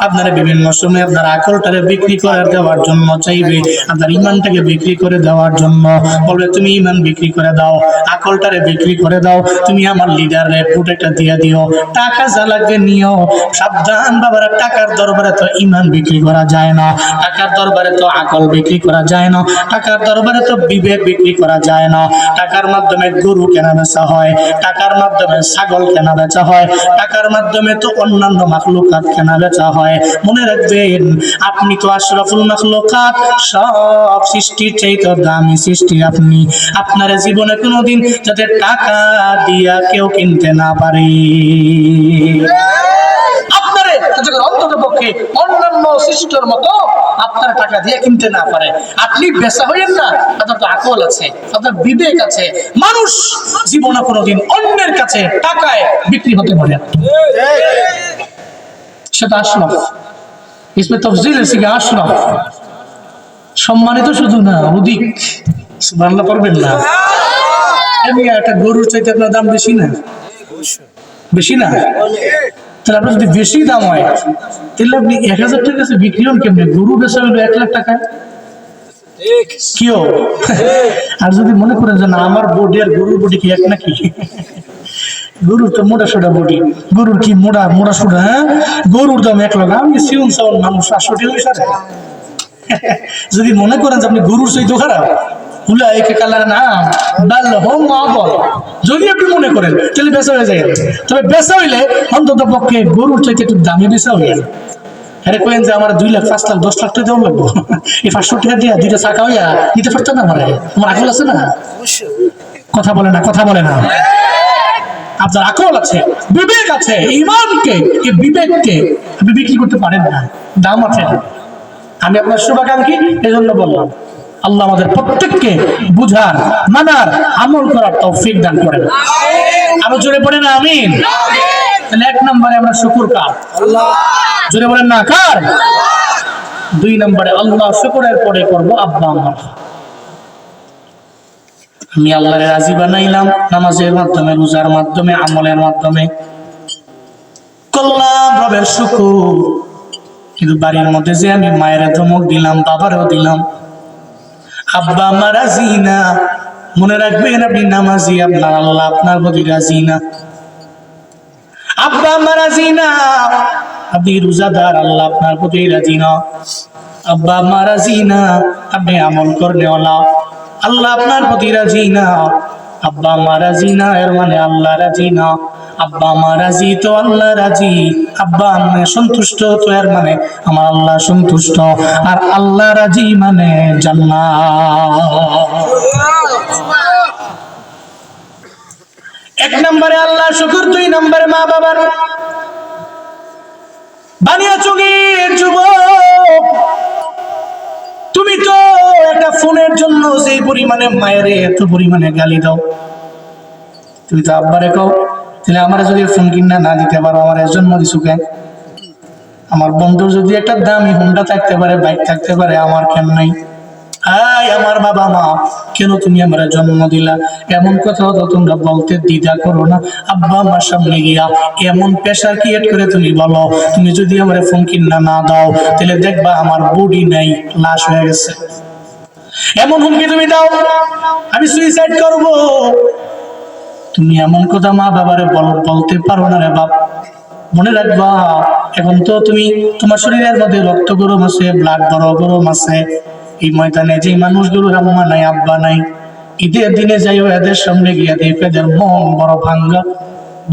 আপনারা বিভিন্ন সময় আপনার আকলটারে বিক্রি করে দেওয়ার জন্য চাইবে, আপনার ইমানটাকে বিক্রি করে দেওয়ার জন্য বলবে তুমি ইমান বিক্রি করে দাও, আকলটারে বিক্রি করে দাও, তুমি আমার লিডারে ভোট একটা দিয়ে দিও, টাকা যা লাগবে নিও। সাবধান বাবারা, টাকার দরবারে তো ইমান বিক্রি করা যায় না, টাকার দরবারে তো আকল বিক্রি করা যায় না, টাকার দরবারে তো বিবেক বিক্রি করা যায় না। টাকার মাধ্যমে গরু কেনা বেচা হয়, টাকার মাধ্যমে ছাগল কেনা বেচা হয়, টাকার মাধ্যমে তো অন্যান্য মাখলুকাত কেনা বেচা হয়। মনে রাখবেন, আপনি তো আশরাফুল মাখলুকাত, সব সৃষ্টির চাইতে দামি সৃষ্টি আপনি। আপনার জীবনে কোনোদিন যাতে টাকা দিয়া কেউ কিনতে না পারে, আপনার যাতে করে অন্তত পক্ষে অন্যান্য শিশুর মতো আপনার টাকা দিয়ে কিনতে না পারে। আপনি বেচা হইয়েন না, আপনার তো আকল আছে, আপনার বিবেক আছে। মানুষ জীবনে কোনোদিন অন্যের কাছে টাকায় বিক্রি হতে পারে না। সেটা আশরাফ, ইসমে তফজিল এসে আশরাফ, সম্মানিত শুধু না অধিক। সুবহানাল্লাহ পড়বেন না? এমনি একটা গরুর চাইতে আপনার দাম বেশি না? বেশি না? তাহলে আপনার যদি বেশি দাম হয় তাহলে আপনি 1000 টাকার কাছে বিক্রি হন কেমনে? গরু বেচা হলো 1 লাখ টাকা। কিও? আর যদি মনে করেন যে না আমার বডি আর গরুর বডি কি এক নাকি, গরুর তো মোটা সোটা বডি, গরুর কি মোটা মোটা সোটা, হ্যাঁ গরুর দাম 1 লাখ, আমি সিউন সাউন মানুষ 500 টাকা সাথে। যদি মনে করেন যে আপনি গরুর চাইতে খারাপ, যদি আপনি মনে করেন তাহলে বেচা হয়ে যায়। তবে বেচা হইলে অন্তত পক্ষে গরুর চাইতে একটু দামি বেচা হইয়া। আরে কইেন যে আমার 2 লাখ 5 লাখ 10 লাখ টাকা দেওয়া লাগবো, এই 500 টাকা দিয়ে 2টা চাকা হইয়া নিতে পারতেন না? আমার আকল আছে না? কথা বলে না, কথা বলে না। আপনার আকল আছে, বিবেক আছে, ইমানকে, এই বিবেককে আপনি বিক্রি করতে পারেন না, দাম আছে। আমি আপনার শুভাকাঙ্ক্ষী, এই জন্য বললাম আল্লাহ আমাদের প্রত্যেককে বুঝার, মানার, আমল করার তৌফিক দান করেন। আরো জোরে পড়ে না আমিন। তাহলে 1 নম্বরে আমরা শুকর কার? আল্লাহ। জোরে বলেন না কার? 2 নম্বরে আল্লাহ শুকরের পরে করব আব্বা আমার। আমি আল্লাহরে রাজি বানাইলাম নামাজের মাধ্যমে, রোজার মাধ্যমে, আমলের মাধ্যমে করলাম রবের শুকর। কিন্তু বাড়ির মধ্যে যে আমি মায়ের ধমক দিলাম, বাবারও দিলাম, আব্বা আমার রাজি না। মনে রাখবেন আপনি নামাজি, আপনার আল্লাহ আপনার প্রতি রাজি না। আব্বা আমার রাজি না, আপনি রোজাদার, আল্লাহ আপনার প্রতি রাজি না। আব্বা আমার রাজি না, আপনি আমল করনেওয়ালা, আল্লাহ আপনার প্রতি রাজি না। আব্বা আমার রাজি না এর মানে আল্লাহ রাজি না। আব্বা আমার রাজি তো আল্লাহ রাজি, আব্বা আমি সন্তুষ্ট তো এর মানে আমার আল্লাহ সন্তুষ্ট, আর আল্লাহ রাজি মানে জান্নাত। 1 নম্বরে আল্লাহ শুকর, 2 নম্বরে মা বাবার। বানিয়াচুঙ্গির যুবক, তুমি তো একটা ফোনের জন্য যে পরিমাণে মায়ের এত পরিমাণে গালি দাও, তুমি তো আব্বারে কও তাহলে আমার যদি ফোন কিনা না দিতে পারো, আমার জন্ম দিছো কেন? আমার বন্ধুর যদি একটা দামি হোন্ডা থাকতে পারে, বাইক থাকতে পারে, আমার কেন নাই? হাই আমার বাবা মা, কেন তুমি আমার জন্ম দিলা? এমন কথা তো তোমরা বলতে দ্বিধা করো না। আব্বা আমার সামনে গিয়া এমন প্রেশার ক্রিয়েট করে তুমি বলো, তুমি যদি আমার ফোন কিনা না দাও তাহলে দেখবা আমার বডি নাই, লাশ হয়ে গেছে। এমন হুমকি তুমি দাও আমি সুইসাইড করব। তুমি এমন কথা মা বাবারে বলতে পারো না রে বাপ। মনে রাখবা এখন তো তুমি, তোমার শরীরের মধ্যে রক্ত গরম আছে, ব্লাড বড় গরম আছে। এই ময়দানে যে মানুষগুলোর আম্মা নাই, আব্বা নাই, ঈদের দিনে যাইও এদের সামনে গিয়া দেখবে এদের মন বড় ভাঙ্গা।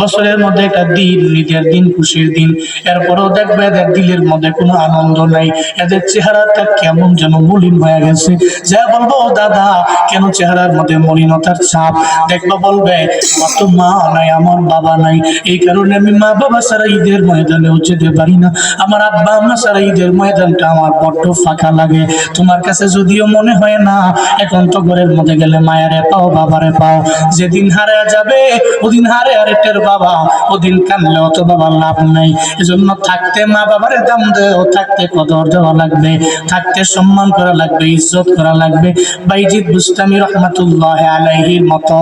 বছরের মধ্যে একটা দিন, ঈদের দিন, খুশির দিন, এরপরেও দেখবে এদের দিলের মধ্যে কোনো আনন্দ নাই। এদের চেহারাটা কেমন যেন মলিন হয়ে গেছে। যা বলবো দাদা কেন চেহারার মধ্যে মলিনতার ছাপ? দেখবা বলবে আমার তো মা নাই, আমার বাবা নাই, এই কারণে আমি মা বাবা ছাড়া ঈদের ময়দানেও যেতে পারি না। আমার আব্বা আম্মা ছাড়া ঈদের ময়দানটা আমার বড্ড ফাঁকা লাগে। তোমার কাছে যদিও মনে হয় না, এখন তো ঘরের মধ্যে গেলে মায়ারে পাও, বাবারে পাও। যেদিন হারে যাবে ওদিন হারে আরেকটার বাবা, ওদিন কানলেও তো বাবা লাভ নাই। এজন্য থাকতে মা বাবারে দাম দেও, থাকতে কদর দেওয়া লাগবে, থাকতে সম্মান করা লাগবে, ইজ্জত করা লাগবে। বাইজিদ বুস্তামি রহমাতুল্লাহ আলাইহির মতো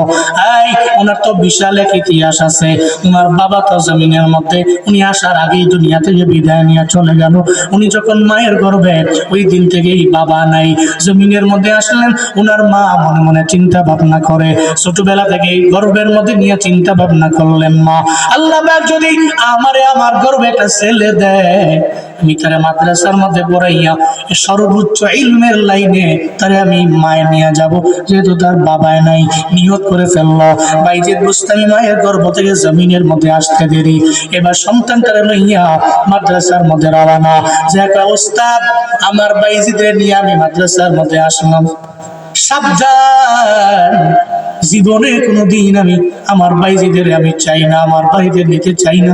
ওনার তো বিশাল এক ইতিহাস আছে। ওনার বাবা তো জমিনের মধ্যে, উনি আসার আগেই দুনিয়া থেকে বিদায় নিয়ে চলে গেল। উনি যখন মায়ের গর্ভে, ওই দিন থেকেই বাবা নাই। জমিনের মধ্যে আসলেন, ওনার মা মনে মনে চিন্তা ভাবনা করে, ছোটবেলা থেকেই গর্ভের মধ্যে নিয়ে চিন্তা ভাবনা করলেন, মা আল্লাহ যদি আমারে আমার গর্ভে একটা ছেলে দেয়, আমি তারে মাদ্রাসার মধ্যে পড়াইয়া সর্বোচ্চ ইলমের লাইনে তারে আমি মায়ে নিয়ে যাব, যেহেতু তার বাবায় নাই। নিয়ত করে ফেললো। বাইজিদ বুস্তামি মায়ের গর্ভ থেকে জমিনের মধ্যে আসতে দেরি, এবার সন্তানটারে লইয়া মাদ্রাসার মধ্যে রওনা। যে একটা ওস্তাদ আমার বাইজিদের নিয়ে আমি মাদ্রাসার মধ্যে আসলাম। সাবধান, জীবনে কোনোদিন আমি আমার বাইজিদের আমি চাই না, আমার ভাইদের নিতে চাই না।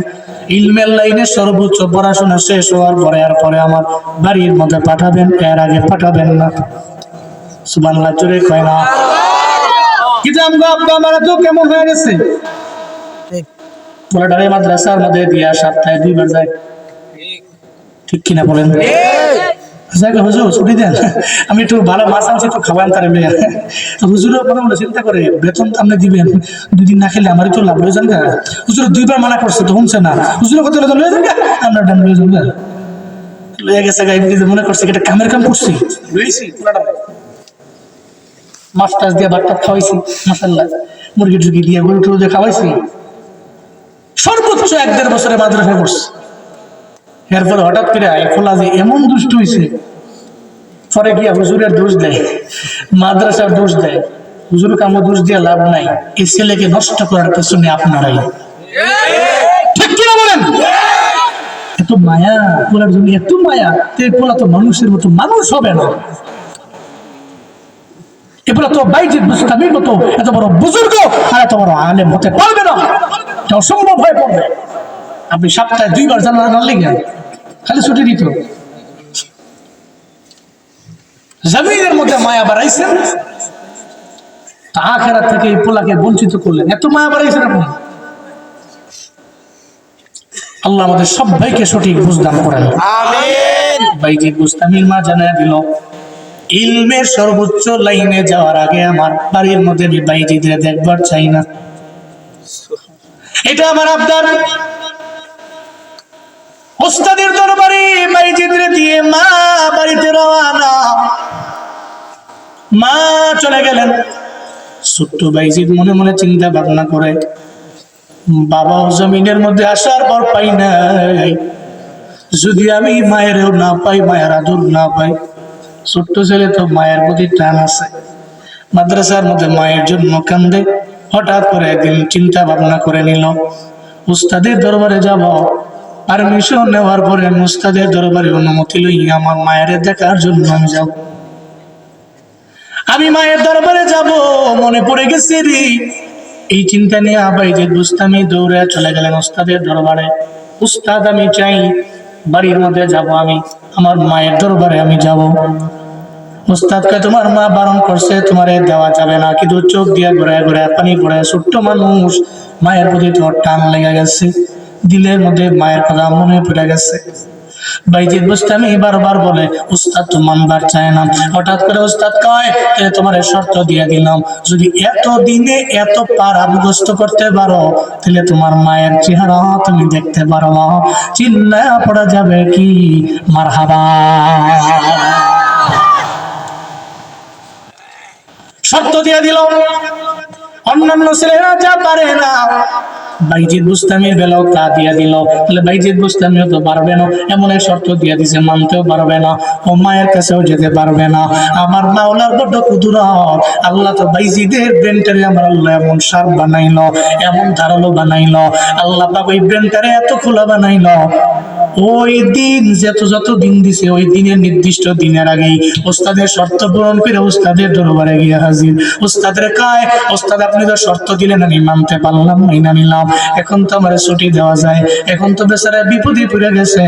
ইলমের লাইনে সর্বোচ্চ পড়াশোনা শেষ হওয়ার পরে আর পরে আমার বাড়ির মধ্যে পাঠাবেন, এর আগে পাঠাবেন না। সুবহানাল্লাহ জোরে কয় না। কিন্তু আমগো আব্বা আমারা তো কেমন হয়ে গেছে, পোলাটারে মাদ্রাসার মধ্যে দিয়া সপ্তাহে 2 বার যায়, ঠিক কিনা বলেন? যাকে হুজুর ছুটি দেন, আমি একটু ভালো মাছ আনছি তো খাবার তারে মেয়ে। হুজুরও মনে মনে চিন্তা করে বেতন তো আপনি দিবেন, 2 দিন না খেলে আমারই তো লাভ লয়ে যান গা। হুজুর 2 বার মানা করছে তো শুনছে না, হুজুরের কথা লয়ে যান গা, আমরা ডান লয়ে যান গা। লয়ে গেছে গাই মনে করছে এটা কামের কাম করছি, লইছি মাছ টাছ দিয়ে ভাত টাত খাওয়াইছি, মাশাআল্লাহ মুরগি টুরগি দিয়ে গরু টরু দিয়ে খাওয়াইছি। সর্বোচ্চ 1-1.5 বছরে মাদ্রাসায় পড়ছে। এরপরে হঠাৎ করে খোলা যে এমন দুষ্ট হয়েছে, পরে গিয়া হুজুরের দোষ দেয়, মাদ্রাসার দোষ দেয়। হুজুরকে আমার দোষ দিয়ে লাভ নাই, এই ছেলেকে নষ্ট করার পেছনে আপনারাই, ঠিক কিনা বলেন? এত মায়া পোলার জন্য, এত মায়া, এই পোলা তো মানুষের মতো মানুষ হবে না। এগুলো তো বাইজিদ বুস্তামির মতো এত বড় বুজুর্গ আর এত বড় আলেম হতে পারবে না, এটা অসম্ভব হয়ে পড়বে। আপনি সপ্তাহে 2 বার জানালা না লেগে খালি ছুটি দিত। জমিনের মধ্যে মায়া বাড়াইছেন, আখিরাত থেকে এই পোলাকে বঞ্চিত করলেন। এত মায়া বাড়াইছেন আপনি। আল্লাহ আমাদের সবাইকে সঠিক বুঝদান করেন, আমিন। বাইজিদ বুস্তামির মা জানায় দিল, ইলমের সর্বোচ্চ লাইনে যাওয়ার আগে আমার বাড়ির মধ্যে আমি বাইজিদরে দেখবার চাই না, এটা আমার আবদার। ওস্তাদের দরবারে বাইজিদরে দিয়ে মা বাড়িতে রওনা। মা চলে গেলেন। ছোট্ট বাইজিদ মনে মনে চিন্তা ভাবনা করে, বাবা জমিনের মধ্যে আসার পর পাই নাই, যদি আমি মায়েরও না পাই, মায়ের আদর না পাই। ছোট্ট ছেলে তো মায়ের প্রতি টান আছে, মাদ্রাসার মধ্যে মায়ের জন্য কান্দে। হঠাৎ করে একদিন চিন্তা ভাবনা করে নিল, উস্তাদের দরবারে যাব। পারমিশন নেওয়ার পরে উস্তাদের দরবারে অনুমতি লই আমার মায়ের দেখার জন্য আমি যাব। আমি মায়ের দরবারে যাব, মনে পড়ে গেছে রে। এই চিন্তা নিয়ে বাইজিদ বুস্তামি দৌড়ে চলে গেলেন উস্তাদের দরবারে। উস্তাদ আমি চাই বাড়ির মধ্যে যাব, আমি আমার মায়ের দরবারে আমি যাব। উস্তাদকে তোমার মা বারণ করছে, তোমারে দেওয়া যাবে না। কিন্তু চোখ দিয়ে ঘুরে ঘুরে পানি পড়ে, ছোট্ট মানুষ, মায়ের প্রতি তোর টান লেগে গেছে, দিলের মধ্যে মায়ের কথা মনে পড়ে গেছে। বাইজিদ বুস্তামি বারবার বলে, উস্তাদ তো মানবার চায় না। হঠাৎ করে উস্তাদ কয়, তোমার শর্ত দিয়ে দিলাম, যদি এত দিনে এত পারা মুখস্থ করতে পারো, তাহলে তোমার মায়ের চেহারা তুমি দেখতে পারো। চিল্লায়া পড়া যাবে কি মারহাবা। শর্ত দিয়ে দিল, অন্যান্য ছেলেরা যা পারে না, বাইজিদ বুস্তামির বেলাও তা দিয়ে দিল। তাহলে বাইজিদ বুস্তামিও তো পারবে না, এমন এক শর্ত দিয়ে দিছে, মানতেও পারবে না, ও মায়ের কাছেও যেতে পারবে না। আমার মাওলার বড্ড কুদরত। আল্লাহ তো বাইজিদের ব্রেনটারে আমার আল্লাহ এমন শার্প বানাইলো, এমন ধারালো বানাইলো। আল্লাহ পাক ওই ব্রেনটারে এত খোলা বানাইলো, ওই দিন যত দিন দিছে, ওই দিনের নির্দিষ্ট দিনের আগেই ওস্তাদের শর্ত পূরণ করে ওস্তাদের দরবারে গিয়ে হাজির। ওস্তাদের কায়, ওস্তাদ আপনি তো শর্ত দিলেন, আমি মানতে পারলাম, মাইনা নিলাম, এখন তো আমার ছুটি দেওয়া যায়। এখন তো বেচারা বিপদে পড়ে গেছে,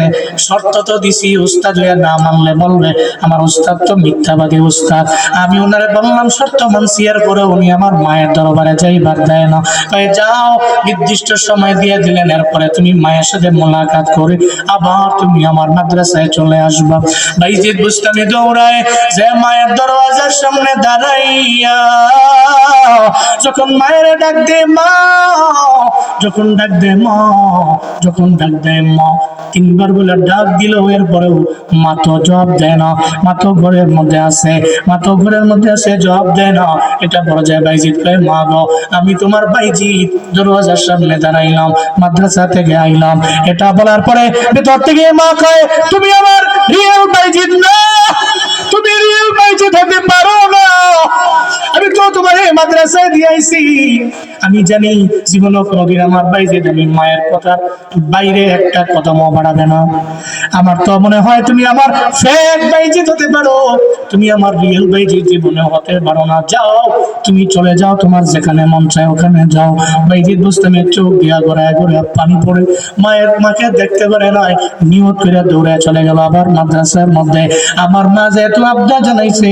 শর্ত তো দিছি, ওস্তাদ না মানলে বলবে আমার ওস্তাদ তো মিথ্যাবাদী ওস্তাদ। আমি ওনারে বললাম শর্ত মানছি, এর পরে উনি আমার মায়ের দরবারে যাইবার দেয় না। যাও, নির্দিষ্ট সময় দিয়ে দিলেন, এরপরে তুমি মায়ের সাথে মোলাকাত করে আবার তুমি আমার মাদ্রাসায় চলে আসবা। বাইজিদ বুস্তামি দৌড়ায় যে মায়ের দরওয়াজার সামনে দাঁড়াইয়া যখন মায়ের ডাক দে মা, যখন ডাক দে মা, যখন ডাক দে মা, 3 বার বলে ডাক দিল। এরপরেও মা তো জবাব দেয় না, মা তো ঘরের মধ্যে আছে, মা তো ঘরের মধ্যে আছে, জবাব দেয় না। এটা পর্যায়ে বাইজিদ কয়, মা গো, আমি তোমার বাইজিদ দরওয়াজার সামনে দাঁড়াইলাম, মাদ্রাসা থেকে আইলাম। এটা বলার পরে ভেতর থেকে মা কয়, তুমি আমার রিয়েল বাইজিদ না, তুমি রিয়েল রিয়েল বাইজিদ হতে পারো না। আমি তো তোমার এই মাদ্রাসায় দিয়ে আইছি, আমি জানি জীবনে কোনোদিন আমার বাইজিদ আমি মায়ের কথা বাইরে একটা কদমও বাড়াবে না। আমার তো মনে হয় তুমি আমার ফেক বাইজিদ হতে পারো, তুমি আমার রিয়েল বাইজিদ জীবনে হতে পারো না। যাও তুমি চলে যাও, তোমার যেখানে মন চায় ওখানে যাও। বাইজিদ বুস্তামের চোখ দিয়া গড়ায় গড়ায় পানি পড়ে, মাকে দেখতে পারে নাই, নিয়ত করে দৌড়ে চলে গেল আবার মাদ্রাসার মধ্যে। আমার মা যেহেতু আবদার জানাইছে,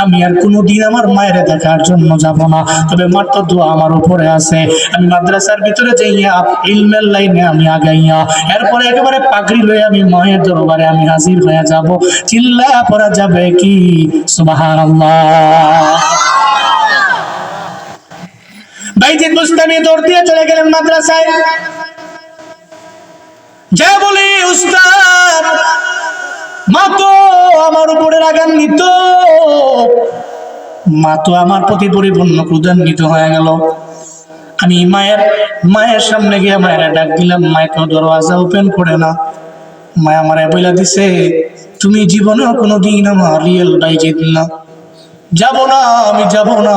আমি আর কোনোদিন আমার মায়ের দেখার জন্য যাব না, তবে মার তো দোয়া আমার উপরে আছে। আমি মাদ্রাসার ভিতরে যাইয়া ইলমের লাইনে আমি আগাইয়া এরপরে একেবারে পাগড়ি লয়ে আমি মায়ের দরবারে আমি হাজির হয়ে যাব। চিল্লা পড়া যাবে কি সুবহানাল্লাহ। বাইজিদ বুস্তামি দৌড় দিয়ে চলে গেলেন মাদ্রাসায়। যা বলি উস্তাদ, মা তো আমার উপরে রাগান্বিত, মা তো আমার প্রতি পরিপূর্ণ ক্রোধান্বিত হয়ে গেল। আমি মায়ের সামনে গিয়ে মায়ের ডাক দিলাম, মায়ের তো দরওয়াজা ওপেন করে না। মায়া আমারে বইলা দিছে, তুমি জীবনেও কোনোদিন আমার রিয়েল বাইজিদ না। যাব না, আমি যাব না।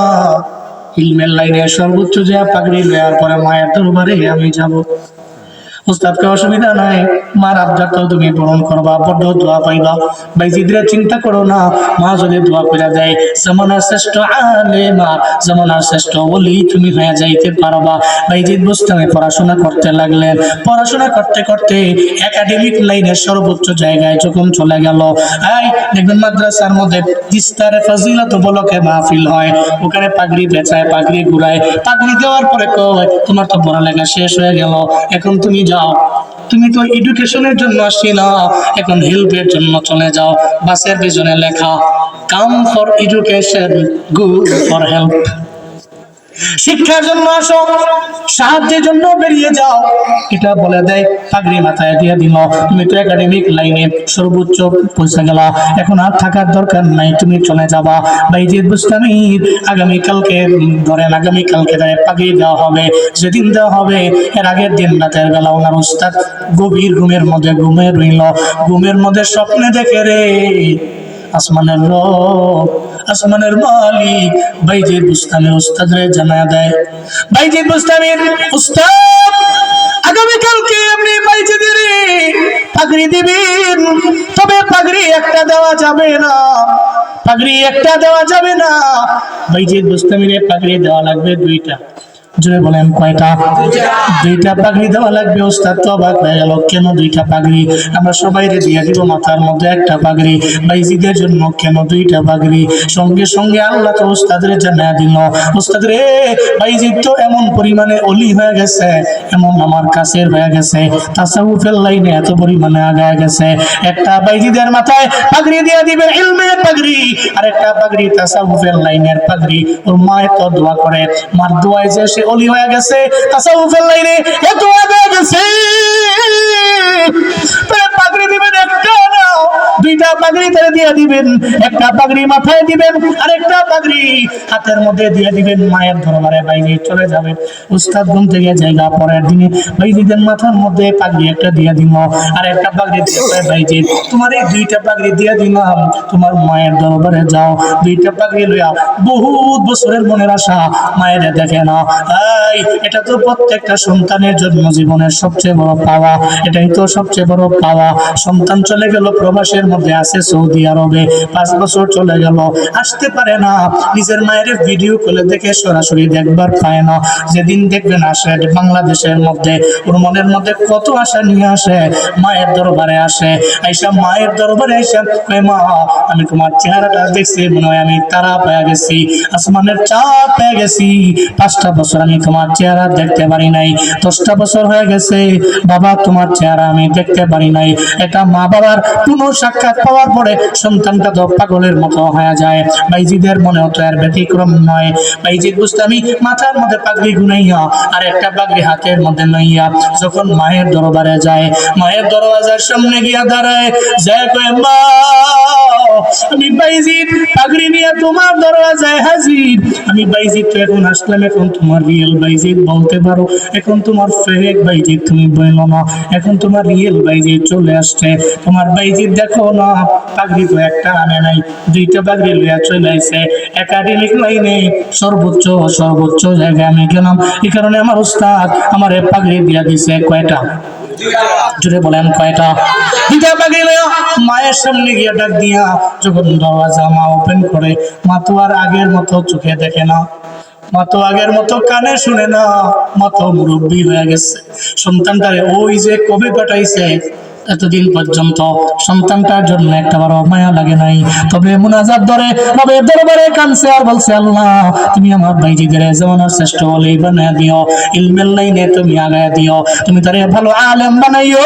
ইলমের লাইনে সর্বোচ্চ যে পাগড়ি লওয়ার পরে মায়ের দরবারে আমি যাব। উস্তাদকে অসুবিধা নাই, মার আবদারটাও তুমি পূরণ করবা, বড় দোয়া পাইবা। বাইজিদরে চিন্তা করো না, মা যদি দোয়া করে দেয় জামানার শ্রেষ্ঠ আলেমা, জামানার শ্রেষ্ঠ ওলি তুমি হয়ে যাইতে পারবা। বাইজিদ বুস্তামে পড়াশোনা করতে লাগলেন। পড়াশোনা করতে করতে একাডেমিক লাইনের সর্বোচ্চ জায়গায় যখন চলে গেল, এই দেখবেন মাদ্রাসার মধ্যে ইস্তারে ফাজিলত বলকে মাহফিল হয়, ওখানে পাগড়ি বেচায়, পাগড়ি ঘুরায়। পাগড়ি দেওয়ার পরে কয় তোমার তো পড়ালেখা শেষ হয়ে গেল, এখন তুমি যাও, তুমি তো এডুকেশনের জন্য আসছি না, এখন হেল্পের জন্য চলে যাও। বাসের পিছনে লেখা come for education, go for help. শিক্ষার জন্য আসো, সাহায্যের জন্য বেরিয়ে যাও, এটা বলে দেয়। পাগড়ি মাথায় দিয়ে দিল, তুমি তো একাডেমিক লাইনে সর্বোচ্চ পৌঁছে গেলা, এখন আর থাকার দরকার নাই, তুমি চলে যাবা। বাইজিদ বুস্তামির আগামীকালকে ধরেন, আগামীকালকে পাগড়ি দেওয়া হবে। যেদিন দেওয়া হবে এর আগের দিন রাতের বেলা ওনার উস্তাদ গভীর ঘুমের মধ্যে ঘুমে রইল। ঘুমের মধ্যে স্বপ্নে দেখে রে আসমানের রব, আসমানের মালিক বাইজিদ বুস্তামি উস্তাদরে জানায়া দেয়, বাইজিদ বুস্তামির উস্তাদ আগামীকালকে আপনি বাইজিদের পাগড়ি দিবেন, তবে পাগড়ি একটা দেওয়া যাবে না, পাগড়ি একটা দেওয়া যাবে না। বাইজিদ বুস্তামিরে পাগড়ি দেওয়া লাগবে দুইটা। জোরে বলেন কয়টা? দুইটা পাগড়ি দেওয়া লাগবে। উস্তাদ তো অবাক হয়ে গেল, কেন দুইটা পাগড়ি? আমরা সবাই দিয়ে দিব মাথার মধ্যে একটা পাগড়ি, বাইজিদের জন্য কেন দুইটা পাগড়ি? সঙ্গে সঙ্গে আল্লাহ তো উস্তাদরে জানায়া দিল, উস্তাদ রে বাইজিদ তো এমন পরিমাণে অলি হয়ে গেছে, এমন আমার কাছের হয়ে গেছে, তাসাউফের লাইনে এত পরিমাণে আগায় গেছে, একটা বাইজিদের মাথায় পাগড়ি দিয়ে দিবেন ইলমের পাগড়ি, আর একটা পাগড়ি তাসাউফের লাইনের পাগড়ি। ওর মায়ের তো দোয়া করে, মার দোয়ায় যে সে অলি হয়ে গেছে, তাসাউফের লাইনে এত আগায় গেছে, পাগড়ি দিবেন একটা না দুইটা পাগড়ি তারে দিয়ে দিবেন, একটা পাগড়ি মাথায় দিবেন আর একটা পাগড়ি হাতের মধ্যে দিয়ে দিবেন। মায়ের দরবারে বাইজিদ চলে যাবে। উস্তাদ ঘুম থেকে জায়গা পরের দিনে বাইজিদের মাথার মধ্যে পাগড়ি একটা দিয়ে দিল, আর একটা পাগড়ি দিয়ে বাইজিদ তোমার এই দুইটা পাগড়ি দিয়ে দিলাম, তোমার মায়ের দরবারে যাও, দুইটা পাগড়ি লইয়া। বহুত বছরের মনের আশা মায়ের দেখে না। এই এটা তো প্রত্যেকটা সন্তানের জন্য জীবনের সবচেয়ে বড় পাওয়া, এটাই তো সবচেয়ে বড় পাওয়া। সন্তান চলে গেল প্রবাসের মধ্যে আছে সৌদি আরবে, 5 বছর চলে গেল, আসতে পারে না, নিজের মায়ের ভিডিও কলে দেখে সরাসরি দেখবার পায় না। যেদিন দেখবেন আসে বাংলাদেশের মধ্যে, ওর মনের মধ্যে কত আশা নিয়ে আসে, মায়ের দরবারে আসে। আইসা মায়ের দরবারে আইসা কয় মা আমি তোমার চেহারাটা দেখছি, মনে হয় আমি তারা পেয়ে গেছি, আসমানের চাঁদ পেয়ে গেছি। 5টা বছর আমি তোমার চেহারা দেখতে পারি নাই, 10টা বছর হয়ে গেছে বাবা তোমার চেহারা আমি দেখতে পারি নাই। এটা মা বাবার পুনঃ সাক্ষাৎ পাওয়ার পরে সন্তানটা তো পাগলের মতো হয়ে যায়। বাইজিদের মনেও তো আর ব্যতিক্রম নয়। বাইজিদ বুস্তামি মাথার মধ্যে পাগড়ি গুনাই বিছাইয়া আর একটা পাগড়ি হাতের মধ্যে লইয়া যখন মায়ের দরবারে যায়, মায়ের দরওয়াজার সামনে গিয়া দাঁড়ায়, যায় কয় মা আমি বাইজিদ পাগড়ি নিয়ে তোমার দরওয়াজায় হাজির। আমি বাইজিদ তো এখন আসলাম, এখন তোমার রিয়েল বাইজিদ বলতে পারো, এখন তোমার ফেক বাইজিদ তুমি বলো না, এখন তোমার রিয়েল বাইজিদ চলে আসছে। তোমার বাইজিদ দেখো না পাগড়ি তো একটা আনে নাই, দুইটা পাগড়ি লইয়া চলে আসছে। একাডেমিক লাইনে সর্বোচ্চ সর্বোচ্চ জায়গায় আমি গেলাম, এই কারণে আমার উস্তাদ আমার পাগড়ি দিয়া দিছে কয়টা, জুড়ে বলেন কয়টা? দুইটা পাগড়ি লইয়া মায়ের সামনে গিয়া ডাক দিয়া যখন দরওয়াজা মা ওপেন করে, মা তো আর আগের মতো চোখে দেখে না, মা তো আগের মতো কানে শুনে না, মা তো মুরব্বী হয়ে গেছে। সন্তানটারে ওই যে কবে পাঠাইছে এতদিন পর্যন্ত সন্তানটার জন্য একটা বড় মায়া লাগে নাই। তবে মুনাজাত ধরে রবের দরবারে কানছে আর বলছে আল্লাহ তুমি আমার ভাইজিদের জামানার শ্রেষ্ঠ ওলি বানায় দিও, ইলমের লাইনে তুমি আগায় দিও, তুমি তারে ভালো আলেম বানাইও।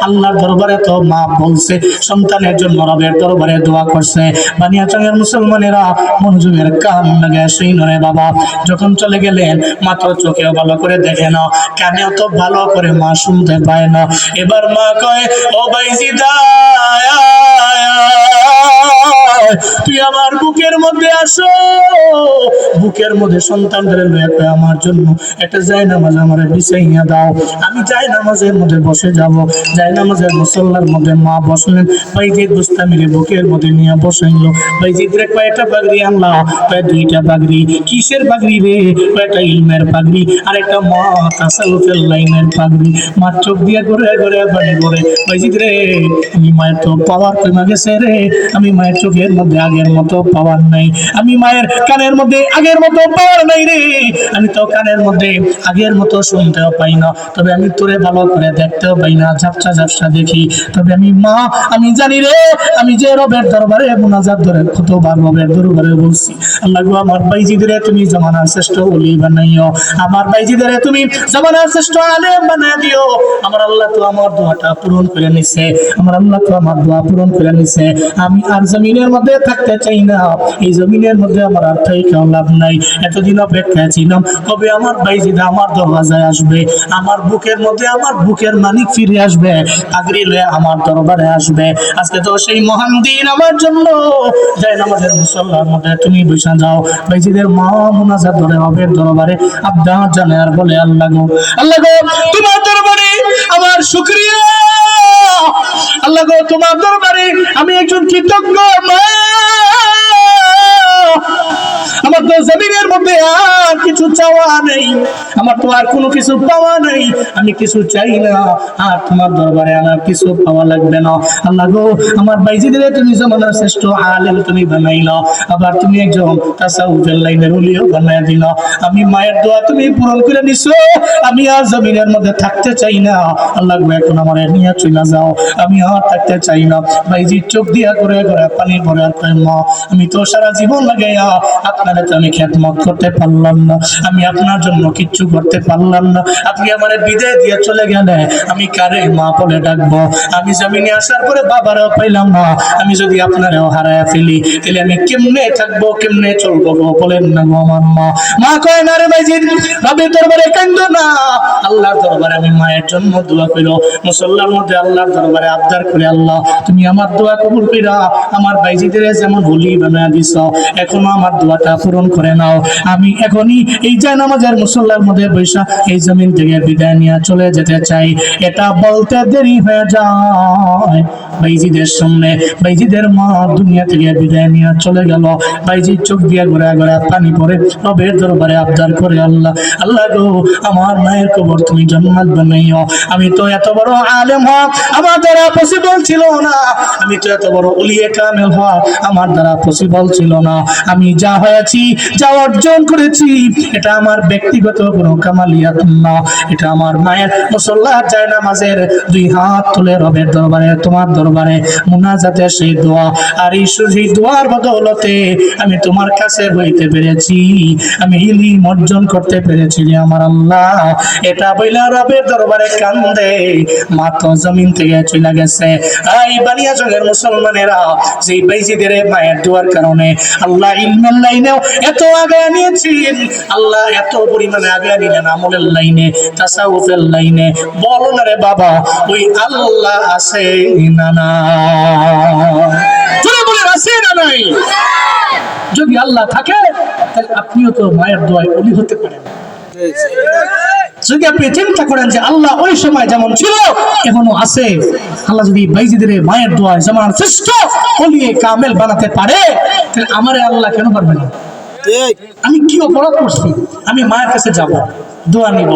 আল্লাহর দরবারে তো মা বলছে, সন্তানের জন্য রবের দরবারে দোয়া করছে। বানিয়াচংয়ের মুসলমানেরা মনোযোগের কান লাগায় শুইনরে বাবা। যখন চলে গেলেন মা তো চোখেও ভালো করে দেখে না, কানেও তো ভালো করে মা শুনতে পায় না। এবার মা কয় ও বাইজিদা তুই আমার বুকের মধ্যে আসো, বুকের মধ্যে সন্তানদের লইয়া কয় আমার জন্য একটা জায়নামাজ আমারে বিছাইয়া দাও, আমি জায়নামাজের মধ্যে বসে যাব। জায়নামাজের মুসল্লার মধ্যে মা বসলেন, বাইজিদ বুস্তামিরে বুকের মধ্যে নিয়ে বসাইলো। বাইজিদ রে কয়টা পাগড়ি আনলা? কয় দুইটা পাগড়ি। কিসের পাগড়ি রে? কয়টা ইলমের পাগড়ি আর একটা মা তাসাউফের লাইনের পাগড়ি। মা চোখ দিয়ে ঘুরে ঘুরে পানি করে, বাইজিদ রে আমি মায়ের তো পাওয়ার কমে গেছে রে, আমি মায়ের চোখের মধ্যে আগের মতো পাওয়ার নাই, আমি মায়ের কানের মধ্যে আগের মতো পাওয়ার নাই রে, আমি তো কানের মধ্যে আগের মতো শুনতেও পাই না, তবে আমি তোরে ভালো করে দেখতেও পাই না, ঝাপসা ঝাপসা দেখি। তবে আমি মা আমি জানি রে, আমি যে রবের দরবারে মুনাজাত ধরে কতবার রবের দরবারে বলছি আল্লাহ গো আমার বাইজিদরে তুমি জামানার শ্রেষ্ঠ ওলি বানাইও, আমার বাইজিদরে তুমি জামানার শ্রেষ্ঠ আলেম বানায় দিও। আমার আল্লাহ তো আমার দোয়াটা পূরণ করে নিছে, আমার আল্লাহ তো আমার দোয়া পূরণ করে নিছে। আমি আর জমিনের মধ্যে থাকতে চাই না, এই জমিনের মধ্যে আমার আর থাইকাও লাভ নাই। এতদিন অপেক্ষায় ছিলাম কবে আমার বাইজিদ আমার দরওয়াজায় আসবে, আমার বুকের মধ্যে আমার বুকের মালিক ফিরে আসবে, পাগড়ি লয়ে আমার দরবারে আসবে। আজকে তো সেই মহান দিন আমার জন্য। যাই নামাজের মুসল্লার মধ্যে তুমি বসে যাও, বাইজিদের মা মুনাজাত ধরে রবের দরবারে আবদার জানে আর বলে আল্লাহ গো তোমার দরবারে আমার শুকরিয়া, আল্লাহ গো তোমার দরবারে আমি একজন কৃতজ্ঞ মা। আমার তো জমিনের মধ্যে আর কিছু চাওয়া নেই, আমার তো আর কোনো কিছু পাওয়া নেই, আমি কিছু চাই না, আর তোমার দরবারে আমার কিছু পাওয়া লাগবে না। আল্লাহ গো আমার বাইজিদের তুমি জামানার শ্রেষ্ঠ আলেম তুমি বানাইলা, আবার তুমি একজন তাসাউফের লাইনের ওলিও বানায় দিলা। আমি মায়ের দোয়া তুমি পূরণ করে নিছো, আমি আর জমিনের মধ্যে থাকতে চাই না। আল্লাহ গো এখন আমার নিয়ে চলে যাও, আমি আর থাকতে চাই না। বাইজি চোখ দিয়া করে করে পানি ভরে আর কয় মা আমি তো সারা জীবন লাগাইয়া আপনারা তো আমি খেদমত করতে পারলাম না, আমি আপনার জন্য কিচ্ছু করতে পারলাম না, আপনি আমার বিদায় দিয়ে চলে গেলে আমি কারে মা বলে ডাকবো? আমি জমিনে আসার পরে বাবারাও পাইলাম না, আমি যদি আপনারাও হারায় ফেলি তাহলে আমি কেমনে থাকবো, কেমনে চলবো গো বলেন না গো আমার মা। মা কয় না রে ভাইজিদ রবের দরবারে কান্দো না, আল্লাহর দরবারে আমি মায়ের জন্য দোয়া কইরো, মুসল্লার মধ্যে আল্লাহর দরবারে আবদার করে আল্লাহ তুমি আমার দোয়া কবুল কইরা আমার ভাইজিদের যেমন ওলি বানায় দিছ, এখনো আমার দোয়াটা পূরণ করে নাও। আমি এখনই এই জায়নামাজের মুসল্লার মধ্যে বৈশা এই জমিন থেকে বিদায় নিয়ে চলে যেতে চাই। এটা বলতে দেরি হয়ে যায়, বাইজিদের সামনে বাইজিদের মা দুনিয়া থেকে বিদায় নিয়ে চলে গেল। বাইজির চোখ দিয়ে ঘোরা ঘোরা পানি পড়ে রবের দরবারে আবদার করে আল্লাহ আল্লাহ গো আমার মায়ের কবর তুমি জান্নাত বানাইও। আমি তো এত বড় আলেম হওয়া আমার দ্বারা পসিবল ছিল না, আমি তো এত বড় ওলিয়ে কামেল হওয়া আমার দ্বারা পসিবল ছিল না। আমি যা হয়েছি যা অর্জন করেছি এটা আমার ব্যক্তিগত কোনো কামালিয়াত না, এটা আমার মায়ের মুসল্লার জায়নামাজের দুই হাত তুলে রবের দরবারে তোমার দরবারে মুনাজাতের সেই দোয়া, আর এই সেই দোয়ার বদৌলতে আমি তোমার কাছে হইতে পেরেছি, আমি ইলম অর্জন করতে পেরেছি রে আমার আল্লাহ। এটা বইলা রবের দরবারে কান্দে, মা তো জমিন থেকে চলে গেছে। এই বানিয়াচংয়ের মুসলমানেরা যেই বাইজিদের মায়ের দোয়ার কারণে আল্লাহ ইলমের লাইনেও এত আগে নিয়েছেন, আল্লাহ এত পরিমাণে আগে নিলেন আমলের লাইনে, তাসাউফের লাইনে। বলো না রে বাবা, ওই আল্লাহ আছে না না? জোরে বলেন, আছে না নাই? যদি আল্লাহ থাকে তাহলে আপনিও তো মায়ের দোয়ায় ওলি হতে পারেন। যদি আপনি চিন্তা করেন যে আল্লাহ ওই সময় যেমন ছিল এখনো আছে, আল্লাহ যদি বাইজিদের মায়ের দোয়ায় যেমন শ্রেষ্ঠ ওলিয়ে কামেল বানাতে পারে, তাহলে আমারে আল্লাহ কেন পারবে না? আমি কি অপরাধ করছি? আমি মায়ের কাছে যাব, দোয়া নিব,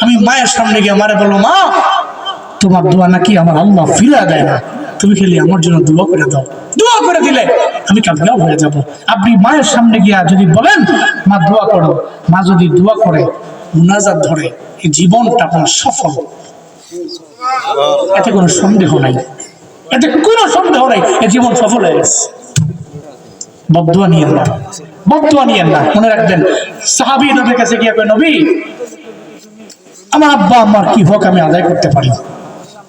আমি মায়ের সামনে গিয়ে মারে বলবো, মা তোমার দোয়া নাকি আমার আল্লাহ ফিরা দেয় না, তুমি খেলে আমার জন্য দোয়া করে দাও। দোয়া করে দিলে আমি কাবলাও হয়ে যাব। আপনি মায়ের সামনে গিয়া যদি বলেন মা দোয়া করো, মা যদি দোয়া করে মুনাজাত ধরে, এই জীবনটা আপনার সফল, এতে কোনো সন্দেহ নাই, এতে কোনো সন্দেহ নাই, এই জীবন সফল হয়ে গেছে। বদদুয়া নিয়েন না, বদদুয়া নিয়েন না। মনে রাখবেন, সাহাবী নবীর কাছে গিয়ে কয়, নবী আমার আব্বা আম্মার কি হক আমি আদায় করতে পারি,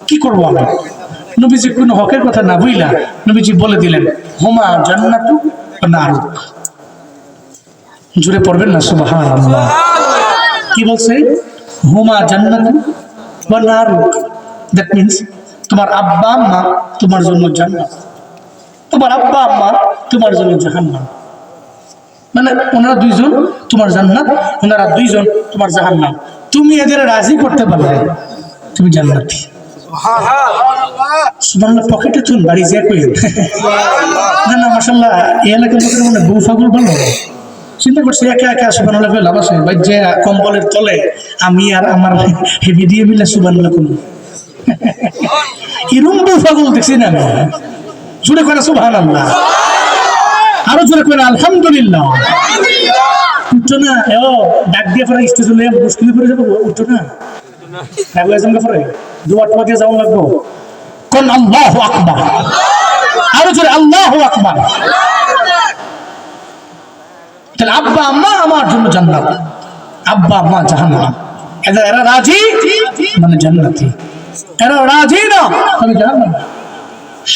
কি করবো আমি? নবীজি কোনো হকের কথা না বুঝলা নবীজি বলে দিলেন, হুমা জান্নাতু ওয়া নারুক। জুড়ে পড়বেন না সুবহানাল্লাহ? কি বলছে? হুমা জান্নাতু ওয়া নারুক। দ্যাট মিন্স তোমার আব্বা আম্মা তোমার জন্য জান্নাত, তোমার আব্বা আম্মা তোমার জন্য জাহান্নাম। মানে ওনারা দুইজন তোমার জান্নাত, ওনারা দুইজন তোমার জাহান্নাম। তুমি এদের রাজি করতে পারলে তুমি জান্নাতি। সুবহানাল্লাহ। পকেটে চুন বাড়ি যে কই না না, মাশাআল্লাহ এই এলাকার লোকের মনে বউ ফাগুল ভালো। চিন্তা করছি একা একা সুবহানাল্লাহ লাভ আছে ভাই, যে কম্বলের তলে আমি আর আমার হেভি দিয়ে মিলে সুবহানাল্লাহ কোন এরকম বউ ফাগুল দেখছি না আমি। জোরে করে সুবহানাল্লাহ, আরো জোরে করে আলহামদুলিল্লাহ। উঠছো না? ও ডাক দিয়ে পরে স্টেশন নিয়ে মুশকিলে পড়ে যাবো, উঠছো না? রাখলে জমলে পরে দুয়ার টোয়া দিয়ে যাওয়া লাগবো। কোন আল্লাহু আকবার, আরো জোরে আল্লাহু আকবার। তাহলে আব্বা আম্মা আমার জন্য জান্নাত, আব্বা আম্মা জাহান্নাম। এরা রাজি মানে জান্নাতি, এরা রাজি না মানে জাহান্নাম।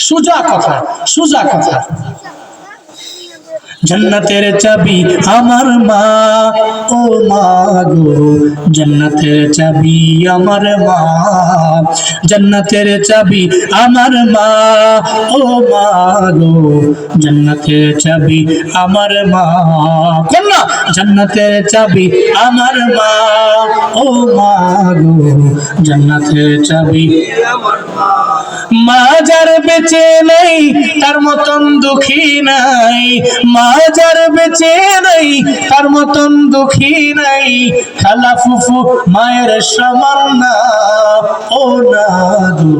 সোজা কথা, সোজা কথা। জান্নাতের চাবি আমার মা, ও মা গো জান্নাতের চাবি আমার মা, জান্নাতের চাবি আমার মা, ও মা গো জান্নাতের চাবি আমার মা। কন্যা জান্নাতের চাবি আমার মা, ও মা গো জান্নাতের চাবি আমার মা। মা যার বেঁচে নেই তার মতন দুঃখী নাই, মা যার বেঁচে নেই তার মতন দুঃখী নাই, খালা ফুফু মায়ের সমান না, ও না গো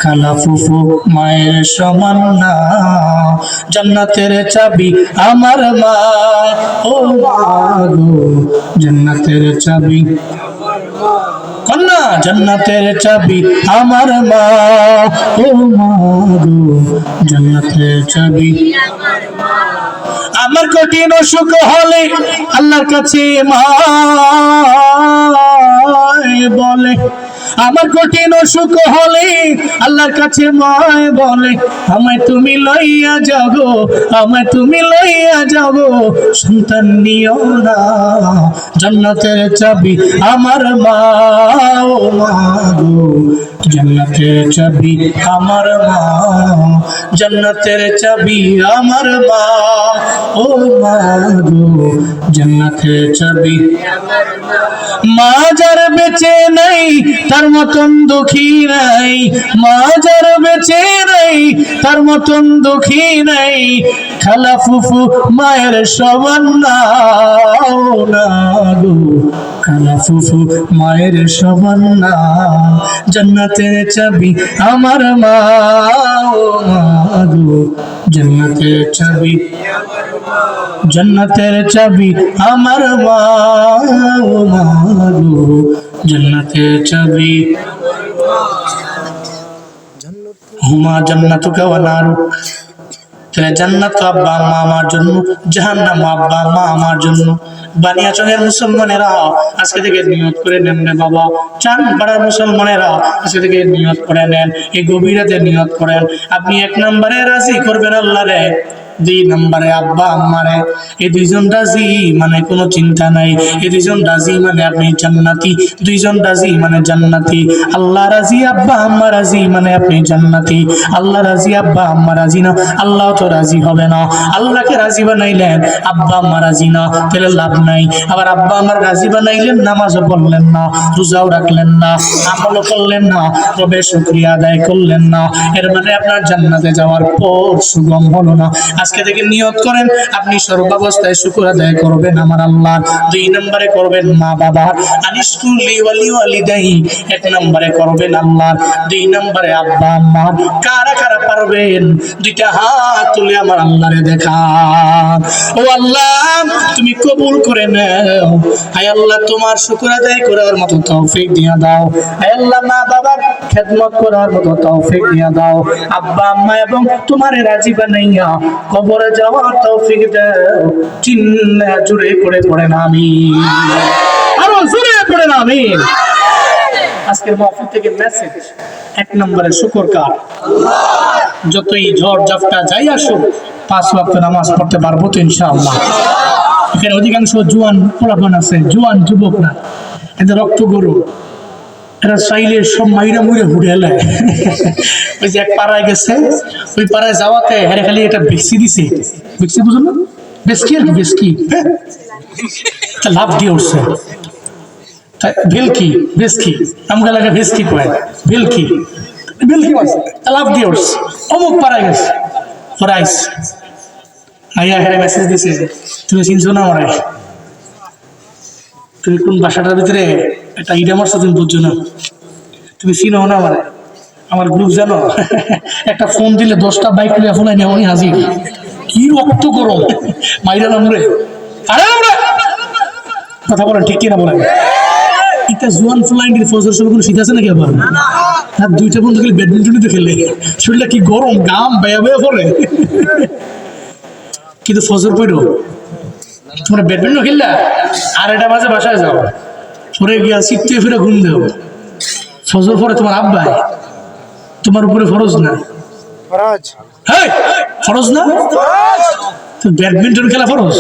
খালা ফুফু মায়ের সমান না। জান্নাতের চাবি আমার মা, ও মা গো জান্নাতের চাবি কন্যা জান্নাতের চাবি আমার মা, ও মা গো জান্নাতের চাবি আমার মা। আমার কঠিন অসুখ হলে আল্লাহর কাছে মা বলে, আমার কঠিন অসুখ হলে আল্লাহর কাছে মায় বলে, আমায় তুমি লইয়া যাও গো, আমায় তুমি লইয়া যাও গো, সন্তান নিও না। জান্নাতের চাবি আমার মা, ও মা গো জান্নাতের চাবি আমার মা, জান্নাতের চাবি আমার মা, ও মা গো জান্নাতের চাবি আমার মা। মা যার বেঁচে নাই তার মতন দুঃখী নাই, মা যার বেঁচে নাই তার মতন দুঃখী নাই, খালা ফুফু মায়ের সমান না, ও না গো খালা ফুফু মায়ের সমান না। জান্নাতের চাবি আমার মা, ও মা গো জান্নাতের চাবি জান্নাতের চাবি আমার মা, ও মা গো জান্নাতের চাবি। হুমা জান্নাতুকা ওয়া নারুক। তাহলে জান্নাত তো আব্বা আম্মা আমার জন্য, জাহান্নাম আব্বা আম্মা আমার জন্য। বানিয়াচঙের মুসলমানেরা আজকে থেকে নিয়ত করে নেন রে বাবা, চান পাড়ার মুসলমানেরা আজকে থেকে নিয়ত করে নেন, এই গভীর রাতে নিয়ত করেন। আপনি এক নম্বরে রাজি করবেন আল্লাহ রে, দুই নম্বরে আব্বা আম্মারে, এই দুইজন রাজি মানে কোনো চিন্তা নাই, এই দুইজন রাজি মানে আপনি জান্নাতি, দুইজন রাজি মানে জান্নাতি। আল্লাহ রাজি, আব্বা আম্মা রাজি মানে আপনি জান্নাতি। আল্লাহ রাজি, আব্বা আম্মা রাজি না, আল্লাহ তো রাজি হবে না। আল্লাহকে রাজি বানাইলেন, আব্বা আম্মা রাজি না, তাহলে লাভ নাই। আবার আব্বা আম্মার রাজি বানাইলেন, নামাজও পড়লেন না, রোজাও রাখলেন না, আমলও করলেন না, তবে শুকরিয়া আদায় করলেন না, এর মানে আপনার জান্নাতে যাওয়ার পর সুগম হলো না। আজকে থেকে নিয়ত করেন আপনি সর্বাবস্থায় শুকর আদায় করবেন আমার আল্লাহ। দুই নম্বরে করবেন মা বাবা, আনিশকুরলি ওয়ালি ওয়ালিদাইহি, এক নম্বরে করবেন আল্লাহ, দুই নম্বরে আব্বা আম্মা। কারা কারা পারবেন দুইটা হাত তুলে আমার আল্লাহরে দেখান। ও আল্লাহ তুমি কবুল করে নাও, হায় আল্লাহ তোমার শুকর আদায় করার মতো তৌফিক দিয়া দাও। হায় আল্লাহ মা বাবার খেদমত করার মতো তৌফিক দিয়া দাও। আব্বা আম্মা এবং তোমার রাজি বানাইয়া কবরে যাওয়ার তৌফিক দাও। চিন্না জুড়ে পড়ে পড়েন আমিন, আরো জুড়ে পড়েন আমিন। আজকের মাহফিল থেকে মেসেজ, এক নম্বরে শুকর কার? যতই ঝড় ঝাপটা যাই আসুক 5 ওয়াক্ত নামাজ পড়তে পারবো তো ইনশাআল্লাহ। এখানে অধিকাংশ জোয়ান পোলাপান আছে, জোয়ান যুবকরা, এদের রক্ত গরু, এরা চাইলে সব মাইরা মুড়ে ঘুরে এলায়। ওই যে এক পাড়ায় গেছে, ওই পাড়ায় যাওয়াতে হেরে খালি এটা বেশি দিছে, বেশি বুঝলো না, বেশকি আর বেশকি লাভ দিয়ে উঠছে। ভেলকি বেশকি আমগা লাগে ভেসকি কয়, ভেলকি ভেলকি মাছ লাভ দিয়ে উঠছে। অমুক পাড়ায় গেছে, ফরাইস আইয়া হেরে মেসেজ দিছে, তুমি চিনছো না আমারে? তুমি কোন বাসাটার ভিতরে একটা ইডা মারছো, তুমি বুঝছো না, তুমি চিনো না আমারে, আমার গ্রুপ জানো? একটা ফোন দিলে 10টা বাইক নিয়ে ফোন আইনি আমি হাজির। কি রক্ত গরম মাইরা নামরে, আরে আমরা কথা বলেন ঠিক কিনা বলেন? এটা জোয়ান ফ্লাইন্ডের ফজর সময় কোনো শীত আছে নাকি? আবার আর দুইটা বন্ধু খেলে ব্যাডমিন্টনই তো খেলে, শরীরটা কি গরম, গাম বেয়া বেয়া পড়ে। কিন্তু ফজর পড়ো তোমরা ব্যাডমিন্টন খেললা, 2:30 বাজে বাসায় যাও, পরে গিয়া চিত্তে ফিরে ঘুম দেও। ফজর পরে তোমার আব্বাই তোমার উপরে ফরজ না? ফরজ। হ্যাঁ ফরজ না? তো ব্যাডমিন্টন খেলা ফরজ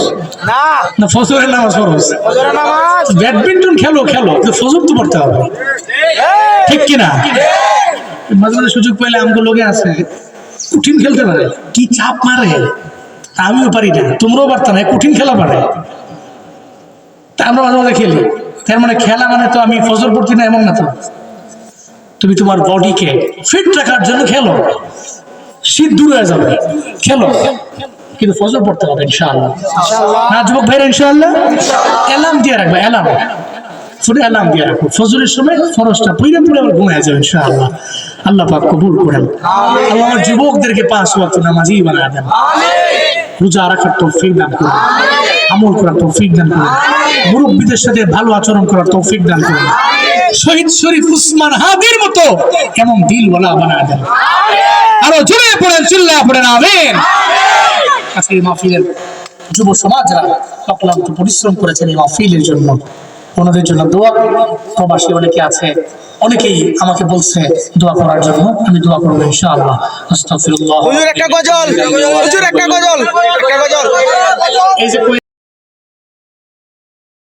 না, না ফজরের নামাজ ফরজ? ফজরের নামাজ। ব্যাডমিন্টন খেলো খেলো, তো ফজর তো পড়তে হবে, ঠিক কিনা? মাঝে মাঝে সুযোগ পাইলে আমগো লোকে আছে কঠিন খেলতে পারে, কি চাপ মারে, আমিও পারি না, তোমরাও পারত না, কঠিন খেলা পারে, তা আমরা মাঝে মাঝে খেলি। তার মানে খেলা মানে তো আমি ফজর পড়ছি না এমন না তো। তুমি তোমার বডিকে ফিট রাখার জন্য খেলো, শীত দূর হয়ে যাবে, খেলো, কিন্তু ফজর পড়তে হবে ইনশাআল্লাহ। না যুবক ভাইরা ইনশাআল্লাহ অ্যালার্ম দিয়ে রাখবে, অ্যালার্ম ফোনে অ্যালার্ম দিয়ে রাখো, ফজরের সময় ফরজটা পড়ে পড়ে আবার ঘুমিয়ে যাবে ইনশাআল্লাহ। আল্লাহ পাক কবুল করেন। আল্লাহ আমার যুবকদেরকে 5 ওয়াক্ত নামাজি বানায় দেন, রোজা রাখার তৌফিক দান করুন, আমল করার তৌফিক দান করুন, মুরব্বীদের সাথে ভালো আচরণ করার তৌফিক দান করুন, শহীদ শরীফ উসমান হাদির মতো এমন দিলওয়ালা বানায় দেন। আরো জোরে পড়েন, চিল্লায় পড়েন আমিন। আজকে এই মাহফিলের যুব সমাজরা অক্লান্ত পরিশ্রম করেছেন এই মাহফিলের জন্য, ওনাদের জন্য দোয়া করুন। প্রবাসী অনেকে আছে, অনেকেই আমাকে বলছে দোয়া করার জন্য, আমি দোয়া করবো ইনশাআল্লাহ। আস্তাগফিরুল্লাহ। হুজুর একটা গজল, হুজুর একটা গজল, একটা গজল। এই যে